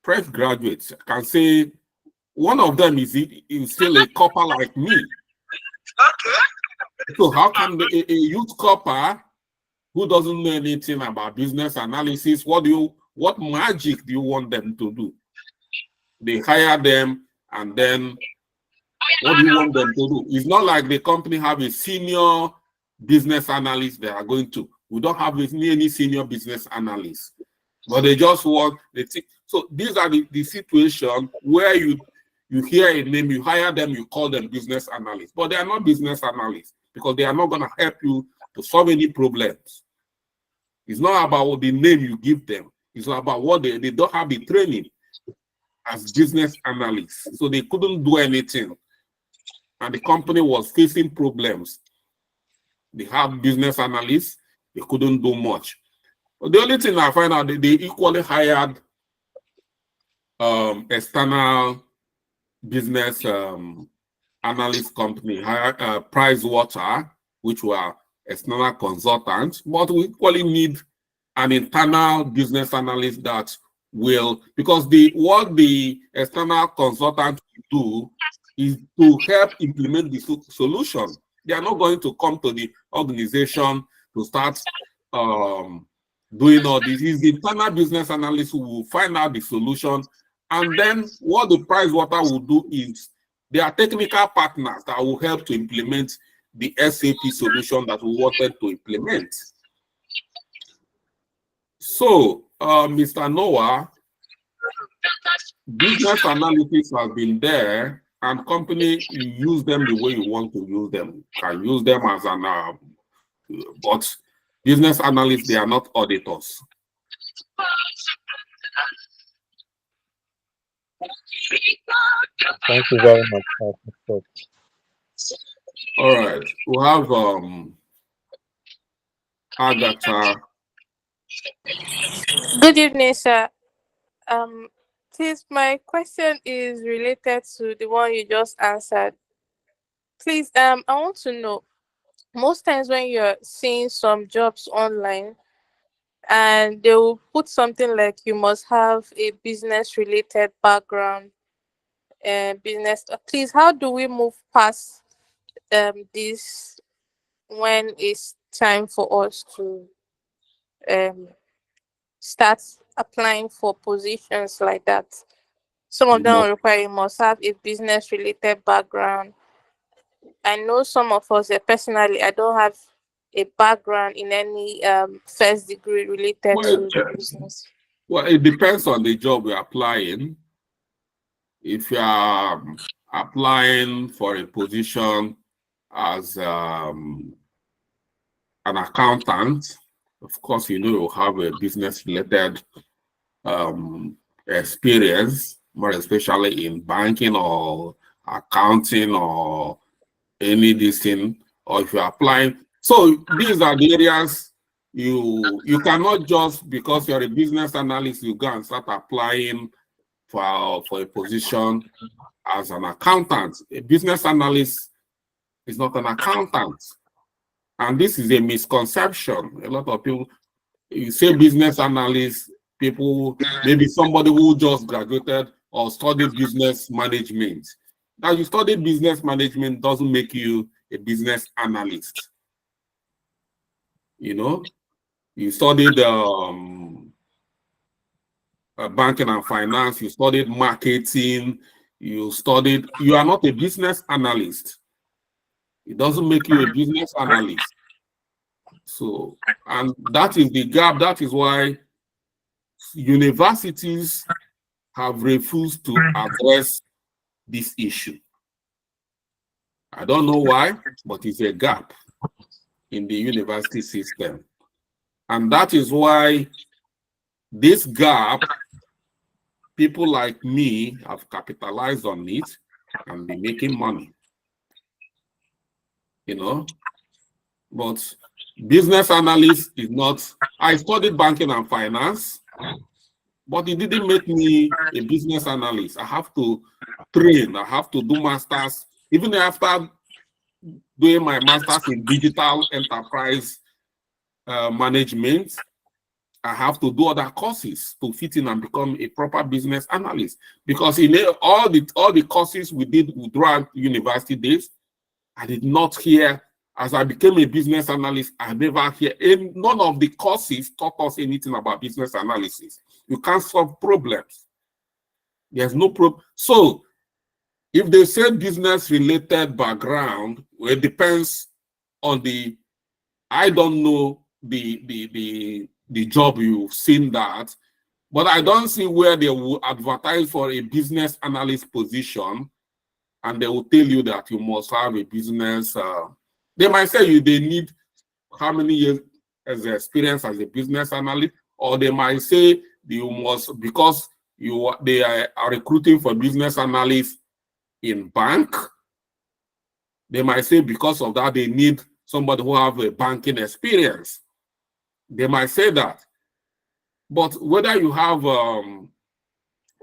fresh graduates. I can say one of them is still a copper like me. So how can a youth copper who doesn't know anything about business analysis, what magic do you want them to do? They hire them, and then what do you want them to do? It's not like the company have a senior business analyst they are going to. We don't have any senior business analysts, but they just want so these are the situation where you you hear a name, you hire them, you call them business analysts, but they are not business analysts because they are not going to help you to solve any problems. It's not about the name you give them. It's not about what they don't have the training as business analysts. So they couldn't do anything. And the company was facing problems. They have business analysts, they couldn't do much. But the only thing I find out, they equally hired external business analyst company, hired Pricewater, which were external consultants, but we equally need an internal business analyst that will, because what the external consultant will do is to help implement the solution. They are not going to come to the organization to start doing all this. It's the internal business analyst who will find out the solution. And then what the Pricewater will do is they are technical partners that will help to implement the SAP solution that we wanted to implement. So, Mr. Noah, business analytics has been there, and company, you use them the way you want to use them. You can use them as an, but business analysts, they are not auditors. Thank you very much. All right, we have Agatha. Good evening, sir. Please, my question is related to the one you just answered. Please, I want to know, most times when you're seeing some jobs online and they will put something like you must have a business related background and business, please, how do we move past this when it's time for us to start applying for positions like that? Some of them will require you must have a business related background. I know some of us, personally, I don't have a background in any first degree related to business. Well, it depends on the job you're applying. If you are applying for a position as an accountant, of course, you know, you have a business related experience, more especially in banking or accounting or any this thing, or if you're applying. So these are the areas you cannot just because you're a business analyst, you go and start applying for a position as an accountant. A business analyst is not an accountant. And this is a misconception. A lot of people, you say business analyst, people, maybe somebody who just graduated or studied business management. Now, you studied business management doesn't make you a business analyst. You know, you studied banking and finance, you studied marketing, you are not a business analyst. It doesn't make you a business analyst. So, and that is the gap. That is why universities have refused to address this issue. I don't know why, but it's a gap in the university system. And that is why this gap, people like me have capitalized on it and be making money. You know, but business analyst is not, I studied banking and finance, but it didn't make me a business analyst. I have to train, I have to do masters. Even after doing my masters in digital enterprise management, I have to do other courses to fit in and become a proper business analyst. Because in all the courses we did throughout university days, I did not hear, as I became a business analyst, I never hear, none of the courses taught us anything about business analysis. You can't solve problems. There's no problem. So if they say business related background, well, it depends on the, I don't know the job you've seen that, but I don't see where they will advertise for a business analyst position and they will tell you that you must have a business. They might say they need how many years as experience as a business analyst, or they might say you must, because they are recruiting for business analysts in bank. They might say because of that they need somebody who have a banking experience. They might say that. But whether you have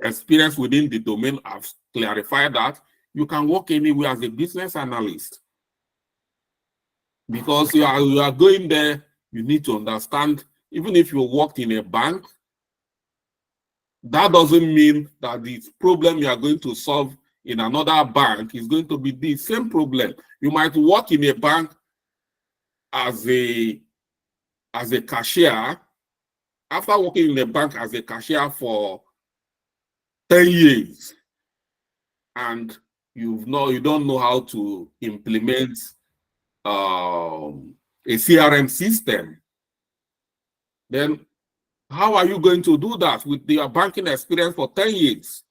experience within the domain, I've clarified that you can work anywhere as a business analyst. Because you are going there, you need to understand, even if you worked in a bank, that doesn't mean that the problem you are going to solve in another bank is going to be the same problem. You might work in a bank as a cashier. After working in a bank as a cashier for 10 years, and you don't know how to implement a CRM system, then how are you going to do that with your banking experience for 10 years?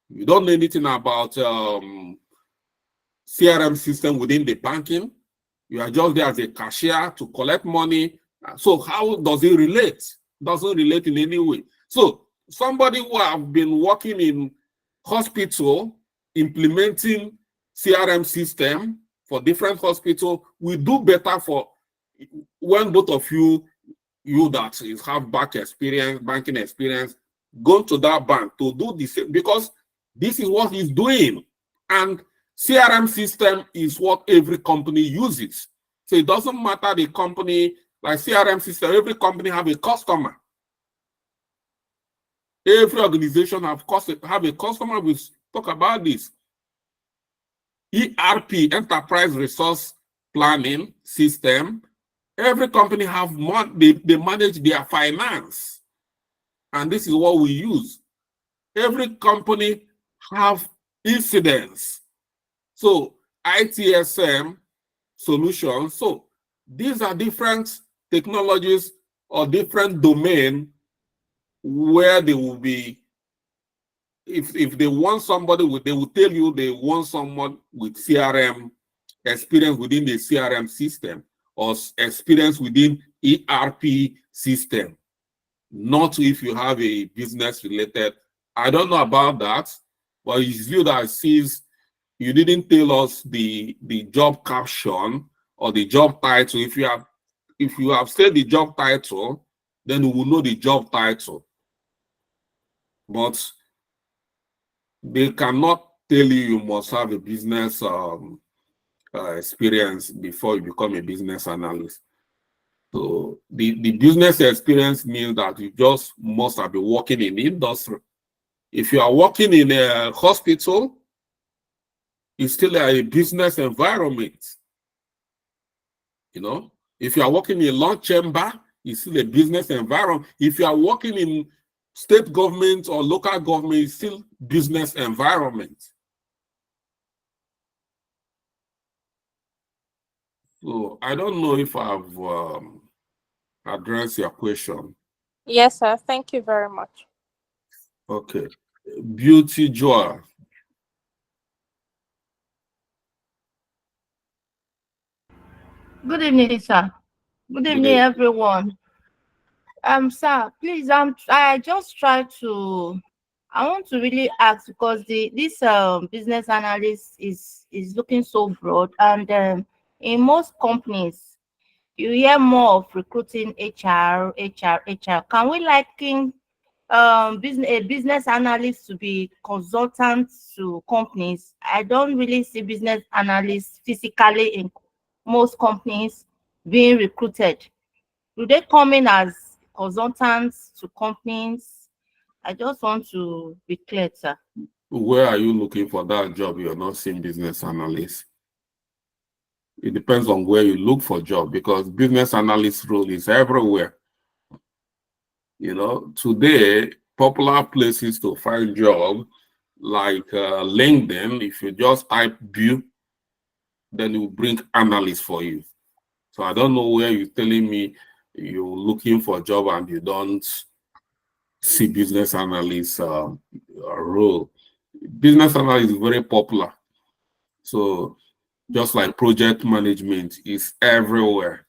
You don't know anything about CRM system within the banking. You are just there as a cashier to collect money. So how does it relate? Doesn't relate in any way. So somebody who have been working in hospital implementing CRM system for different hospital will do better for when both of you that have banking experience, go to that bank to do the same, because this is what he's doing. And CRM system is what every company uses. So it doesn't matter the company, like CRM system, every company have a customer. Every organization have a customer. We talk about this. ERP, enterprise resource planning system. Every company have they manage their finance, and this is what we use. Every company have incidents. So ITSM solutions. So these are different technologies or different domain where they will be. If they want somebody they will tell you they want someone with CRM experience within the CRM system or experience within ERP system, not if you have a business related. I don't know about that, but it's you that sees. You didn't tell us the job caption or the job title. If you have said the job title, then we will know the job title. But they cannot tell you must have a business experience before you become a business analyst. So the business experience means that you just must have been working in the industry. If you are working in a hospital, it's still a business environment. You know, if you are working in a law chamber, it's still a business environment. If you are working in state government or local government, it's still business environment. So I don't know if I've addressed your question. Yes, sir. Thank you very much. Okay. Beauty Joy. Good evening, sir. Good evening, everyone. Sir, please, I just try to. I want to really ask because this business analyst is looking so broad, and in most companies, you hear more of recruiting HR. Can we liken a business analyst to be consultants to companies? I don't really see business analysts physically in most companies being recruited. Do they come in as consultants to companies? I just want to be clear, sir. Where are you looking for that job? You're not seeing business analyst. It depends on where you look for job, because business analyst role is everywhere. You know, today, popular places to find job like LinkedIn, if you just type view, then it will bring analysts for you. So I don't know where you're telling me you're looking for a job and you don't see business analyst role. Business analyst is very popular. So just like project management is everywhere,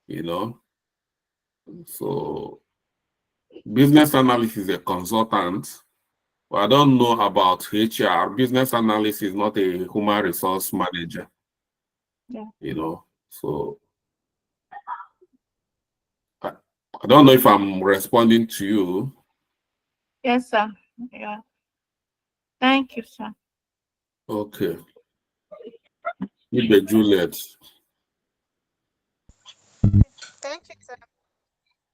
you know. So business analyst is a consultant. But I don't know about HR. Business analyst is not a human resource manager. Yeah. You know, so I don't know if I'm responding to you. Yes, sir. Yeah. Thank you, sir. Okay. Ibe Juliet. Thank you, sir.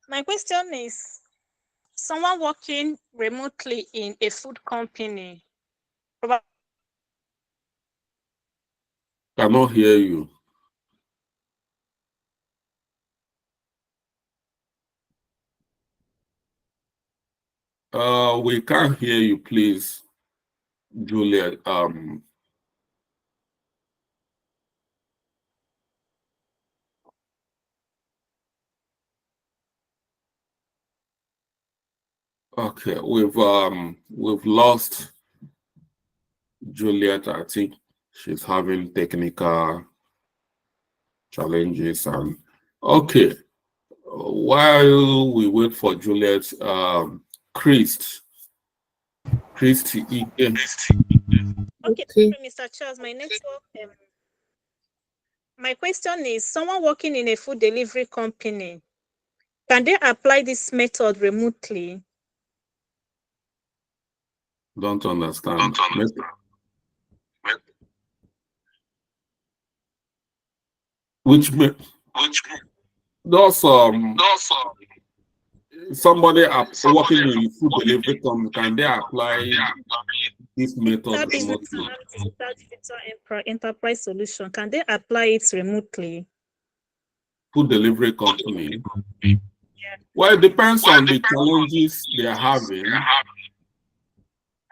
My question is, someone working remotely in a food company. Cannot hear you. We can't hear you, please, Juliet. Okay, we've lost Juliet. I think she's having technical challenges. And okay, while we wait for Juliet, Christy Ike. Okay, Mr. Charles, my network. My question is, someone working in a food delivery company, can they apply this method remotely? Don't understand. Which those somebody working in food delivery company, can they apply this method remotely? Enterprise solution, can they apply it remotely? Food delivery company. Well, it depends on the challenges they are having.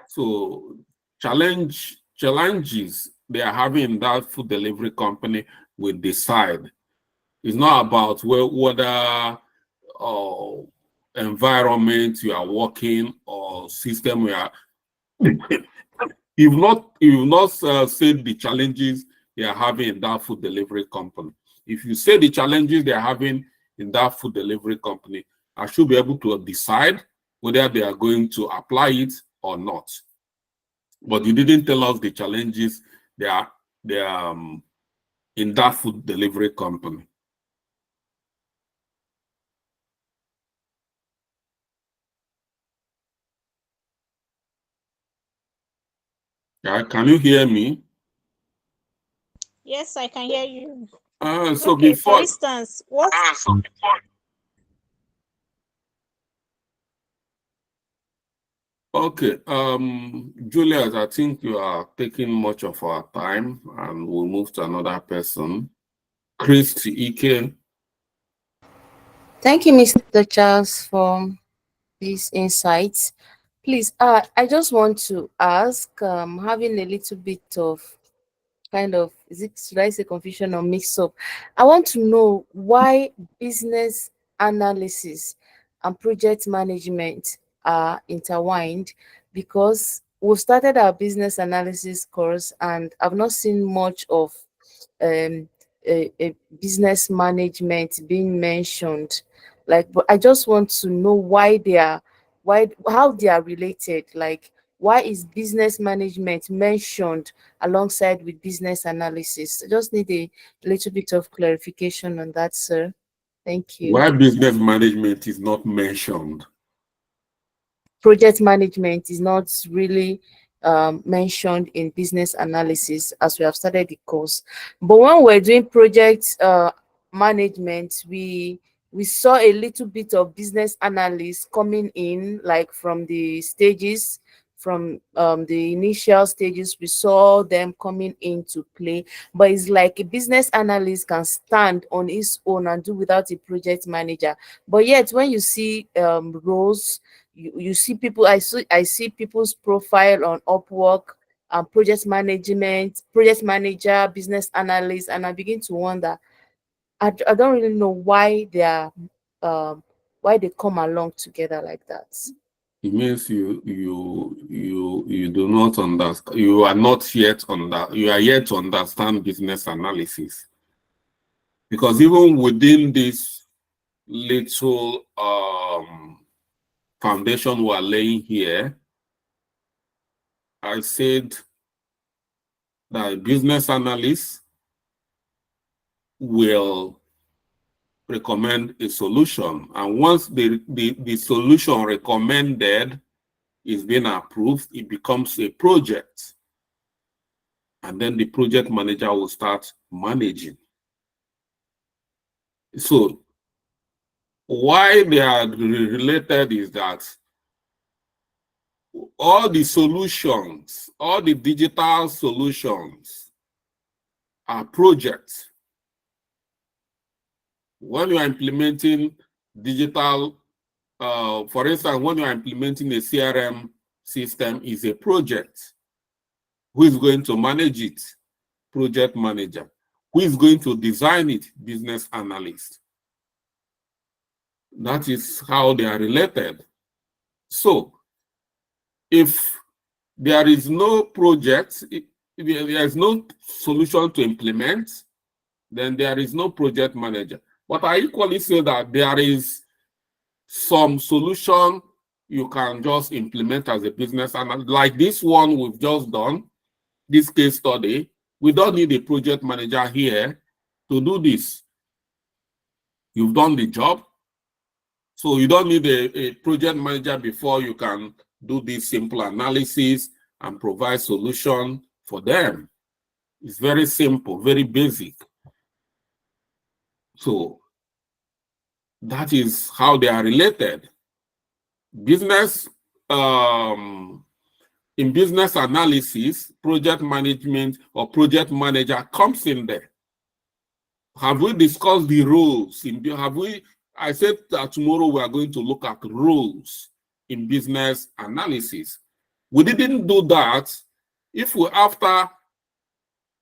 So challenges they are having in that food delivery company will decide. It's not about whether environment you are working or system you are. You've not said the challenges they are having in that food delivery company. If you say the challenges they are having in that food delivery company, I should be able to decide whether they are going to apply it or not. But you didn't tell us the challenges they are in that food delivery company. Can you hear me? Yes, I can hear you. So okay, before, for instance, what? Okay, Juliet, I think you are taking much of our time, and we'll move to another person. Christy Ike. Thank you, Mr. Charles, for these insights. Please, I just want to ask, having a little bit of kind of, is it, should I say confusion or mix up? I want to know why business analysis and project management are intertwined, because we've started our business analysis course and I've not seen much of um, a business management being mentioned. Like, but I just want to know why they are, why, how they are related. Like, why is business management mentioned alongside with business analysis? I just need a little bit of clarification on that, sir. Thank you. Why business management is not mentioned? Project management is not really mentioned in business analysis as we have started the course. But when we're doing project management, we saw a little bit of business analysis coming in, like from the stages, from the initial stages, we saw them coming into play. But it's like a business analyst can stand on its own and do without a project manager. But yet, when you see roles, you see people, I see people's profile on Upwork, project management, project manager, business analyst, and I begin to wonder, I don't really know why they are why they come along together like that. It means you do not understand. You are not yet you are yet to understand business analysis. Because even within this little foundation we are laying here, I said that a business analyst will recommend a solution. And once the solution recommended is being approved, it becomes a project. And then the project manager will start managing. So why they are related is that all the solutions, all the digital solutions are projects. When you are implementing digital, for instance, when you are implementing a CRM system, is a project. Who is going to manage it? Project manager. Who is going to design it? Business analyst. That is how they are related. So, if there is no project, if there is no solution to implement, then there is no project manager. But I equally say that there is some solution you can just implement as a business analyst. Like this one we've just done, this case study, we don't need a project manager here to do this. You've done the job. So you don't need a project manager before you can do this simple analysis and provide solution for them. It's very simple, very basic. So that is how they are related. Business, in business analysis, project management or project manager comes in there. Have we discussed the roles? I said that tomorrow we are going to look at roles in business analysis. We didn't do that. If we, after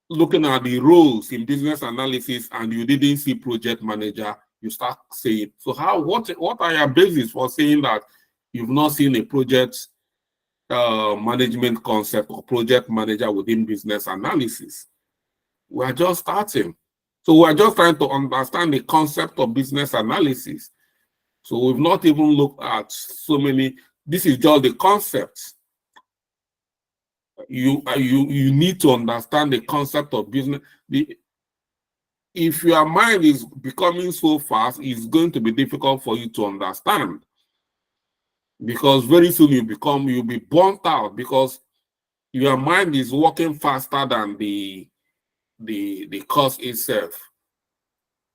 looking at the roles in business analysis and you didn't see project manager, you start saying, so what are your basis for saying that you've not seen a project management concept or project manager within business analysis? We are just starting. So we're just trying to understand the concept of business analysis. So we've not even looked at so many. This is just the concept. You need to understand the concept of business. If your mind is becoming so fast, it's going to be difficult for you to understand. Because very soon you'll be burnt out because your mind is working faster than the course itself.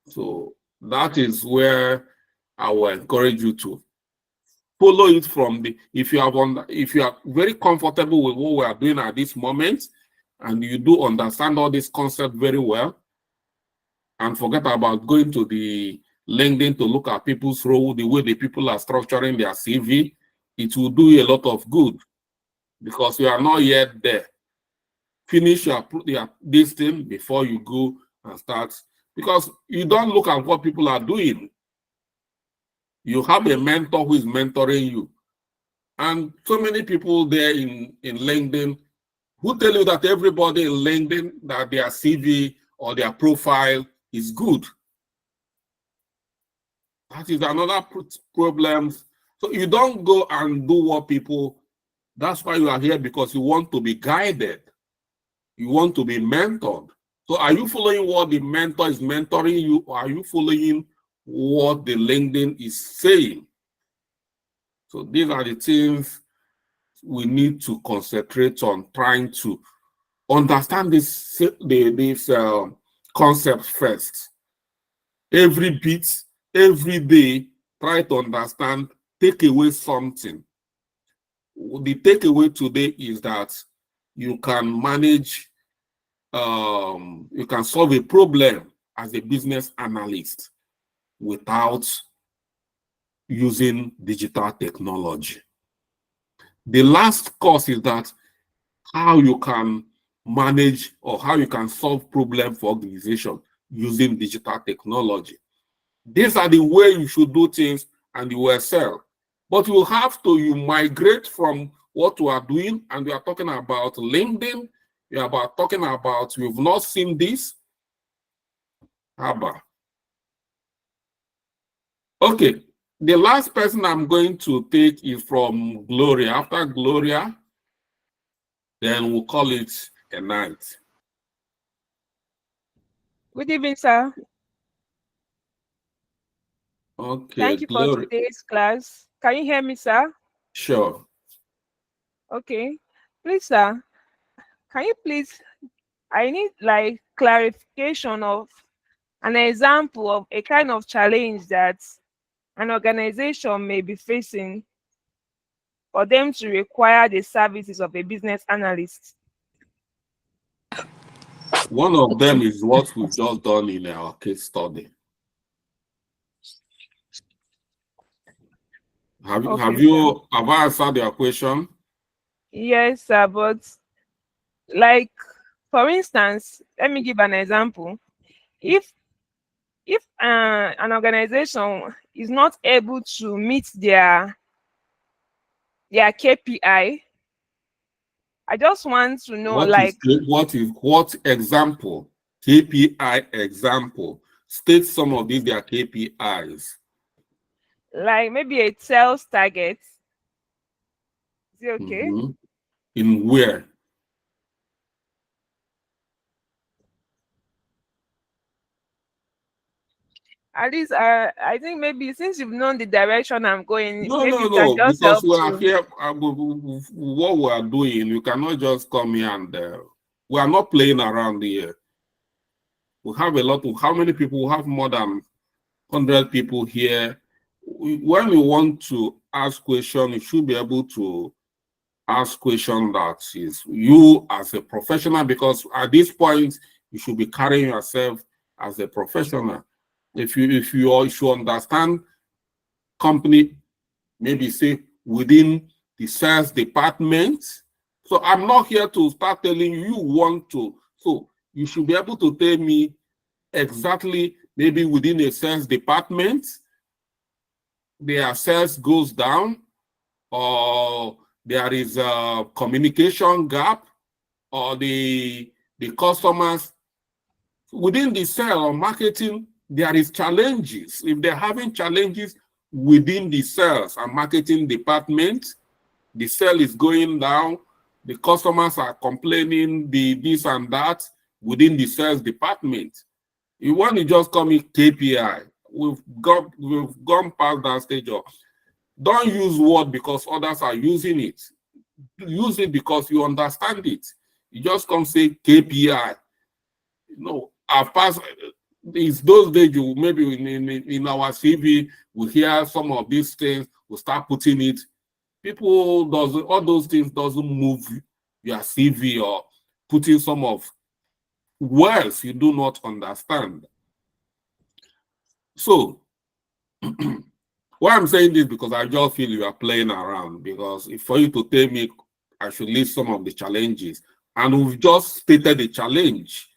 So that is where I will encourage you to follow it from if you are very comfortable with what we are doing at this moment and you do understand all this concept very well, and forget about going to the LinkedIn to look at people's role, the way the people are structuring their CV, it will do you a lot of good because you are not yet there. Finish this thing before you go and start, because you don't look at what people are doing. You have a mentor who is mentoring you. And so many people there in LinkedIn who tell you that everybody in LinkedIn, that their CV or their profile is good. That is another problem. So you don't go and do what people, that's why you are here, because you want to be guided. You want to be mentored. So are you following what the mentor is mentoring you, or are you following what the LinkedIn is saying? So these are the things we need to concentrate on, trying to understand this concept first. Every bit, every day, try to understand, take away something. The takeaway today is that you can manage, you can solve a problem as a business analyst without using digital technology. The last course is that how you can manage or how you can solve problems for organization using digital technology. These are the way you should do things and you will excel. But you have to, you migrate from what you are doing, and we are talking about LinkedIn, we are about talking about, you've not seen this. Haba. Okay, the last person I'm going to take is from Gloria. After Gloria, then we'll call it a night. Good evening, sir. Okay, Thank you for Gloria. today's class. Can you hear me, sir? Sure. Okay. Please, sir, can you please, I need like clarification of an example of a kind of challenge that an organization may be facing for them to require the services of a business analyst. One of them is what we've just done in our case study. Have I answered your question? Yes, sir, but like, for instance, let me give an example. If an organization is not able to meet their KPI, I just want to know what example, KPI example, state some of these their KPIs. Like maybe a sales target. Is it okay? In where? At least I think maybe since you've known the direction I'm going, No, maybe no, you can no, just because help we are to. here, what we are doing, you cannot just come here and we are not playing around here. We have a lot of, how many people? We have more than 100 people here. When you want to ask questions, you should be able to ask questions that is you as a professional, because at this point, you should be carrying yourself as a professional. If you understand company, maybe say within the sales department. So I'm not here to start telling you want to. So you should be able to tell me exactly, maybe within a sales department, their sales goes down, or there is a communication gap, or the customers within the sale or marketing, there is challenges. If they're having challenges within the sales and marketing department, the sale is going down, the customers are complaining, the this and that within the sales department. You want to just call me KPI. We've gone past that stage of, don't use word because others are using it. Use it because you understand it. You just come say KPI. No, I've passed. It's those days you maybe in our CV we hear some of these things, we start putting it. People doesn't, all those things doesn't move your CV, or putting some of words you do not understand. So why I'm saying this, because I just feel you are playing around, because if for you to tell me I should list some of the challenges, and we've just stated the challenge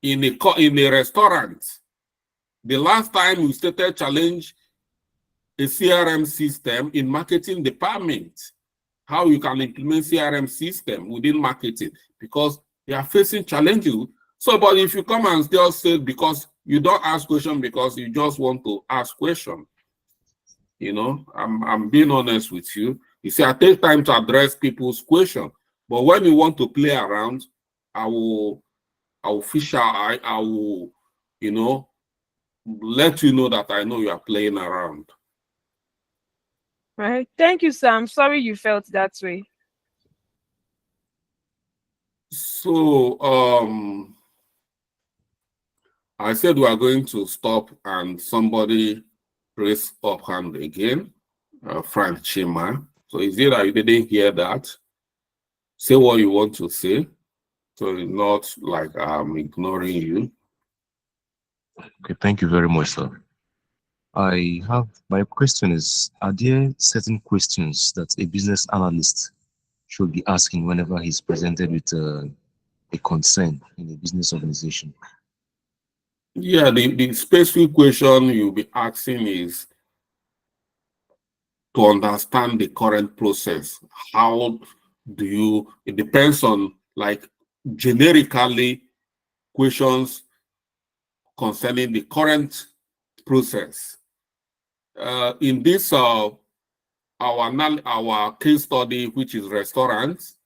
in a restaurant. The last time we stated challenge a CRM system in marketing department, how you can implement CRM system within marketing, because they are facing challenges. So, but if you come and just say, because you don't ask question because you just want to ask question, you know, I'm being honest with you. You see, I take time to address people's question, but when you want to play around, I will fish out, I will, you know, let you know that I know you are playing around. Right. Thank you, sir. I'm sorry you felt that way. So I said we are going to stop, and somebody raised up hand again, Frank Chima. So is it that you didn't hear that? Say what you want to say. So it's not like I'm ignoring you. Okay, thank you very much, sir. My question is, are there certain questions that a business analyst should be asking whenever he's presented with a concern in a business organization? Yeah, the specific question you'll be asking is, to understand the current process. How do you, it depends on, like, generically questions concerning the current process. In this, our case study, which is restaurants,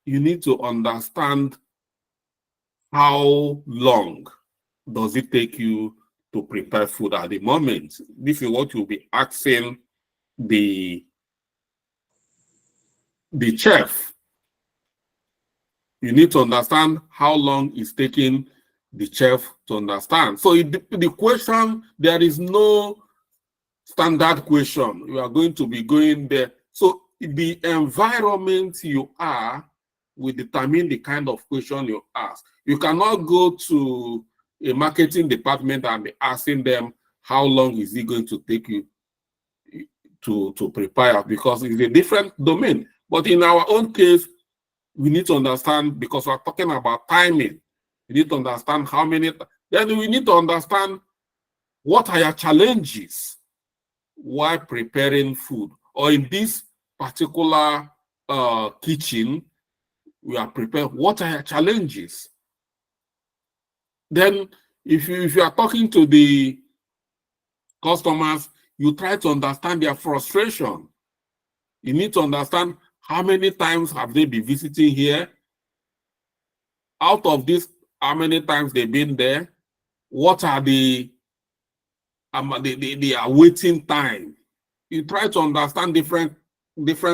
you need to understand how long does it take you to prepare food at the moment. This is what you'll be asking the chef. You need to understand how long it's taking the chef to understand. So the question, there is no standard question. You are going to be going there. So the environment you are will determine the kind of question you ask. You cannot go to a marketing department and be asking them how long is it going to take you to prepare, because it's a different domain. But in our own case, we need to understand, because we're talking about timing, we need to understand how many, then we need to understand what are your challenges while preparing food. Or in this particular kitchen, we are prepared, what are your challenges? Then if you are talking to the customers, you try to understand their frustration. You need to understand how many times have they been visiting here? Out of this, how many times they've been there? What are the waiting time? You try to understand different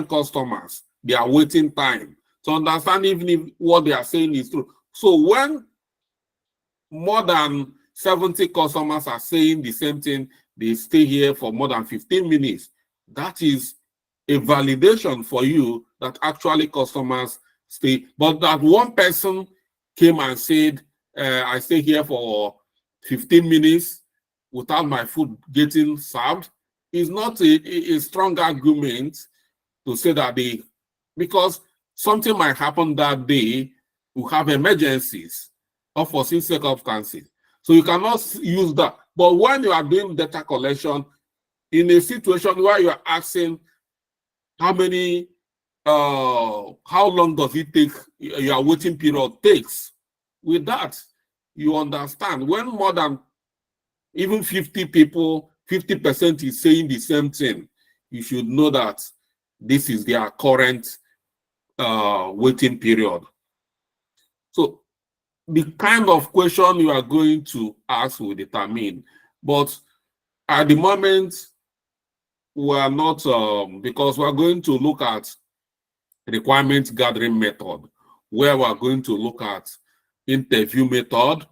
customers, their waiting time, to understand even if what they are saying is true. So when more than 70 customers are saying the same thing, they stay here for more than 15 minutes, that is a validation for you that actually customers stay. But that one person came and said, I stay here for 15 minutes without my food getting served, is not a strong argument to say that because something might happen that day, we have emergencies, unforeseen circumstances. So you cannot use that. But when you are doing data collection, in a situation where you are asking how long does it take, your waiting period takes, with that, you understand when more than even 50 people, 50% is saying the same thing, you should know that this is their current waiting period. So the kind of question you are going to ask will determine. But at the moment, we are not, because we are going to look at requirement gathering method, where we are going to look at interview method,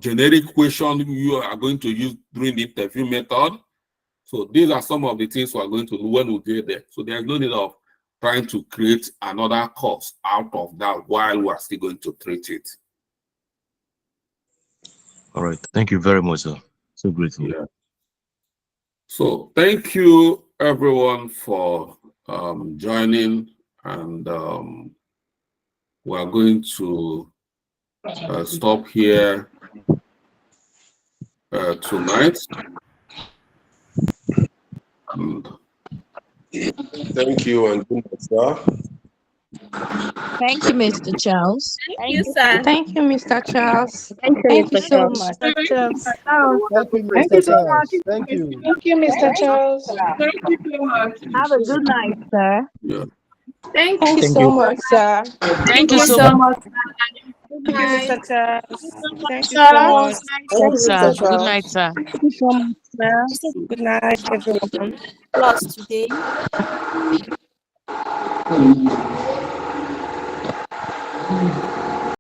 generic question you are going to use during the interview method. So these are some of the things we are going to do when we get there. So there's no need of trying to create another course out of that while we are still going to treat it. All right. Thank you very much, sir. So grateful. Yeah. So thank you everyone for joining, and we are going to stop here tonight. Thank you and good night, sir. Thank you, Mr. Charles. Thank you, sir. Thank you, Mr. Charles. Thank you so much. Thank you, Thank you Mr. so Charles. Thank you. Thank you, Mr. Charles. Thank you so much. Have a good night, sir. Yeah. Thank you Thank so you. much, sir. Thank you so much. Thank you, Mr. Charles. Thank you so Sir. much. Thank you, Sir. Mr. Good Charles. night, sir. Thank you so much, sir. Good night, everyone. Plus today.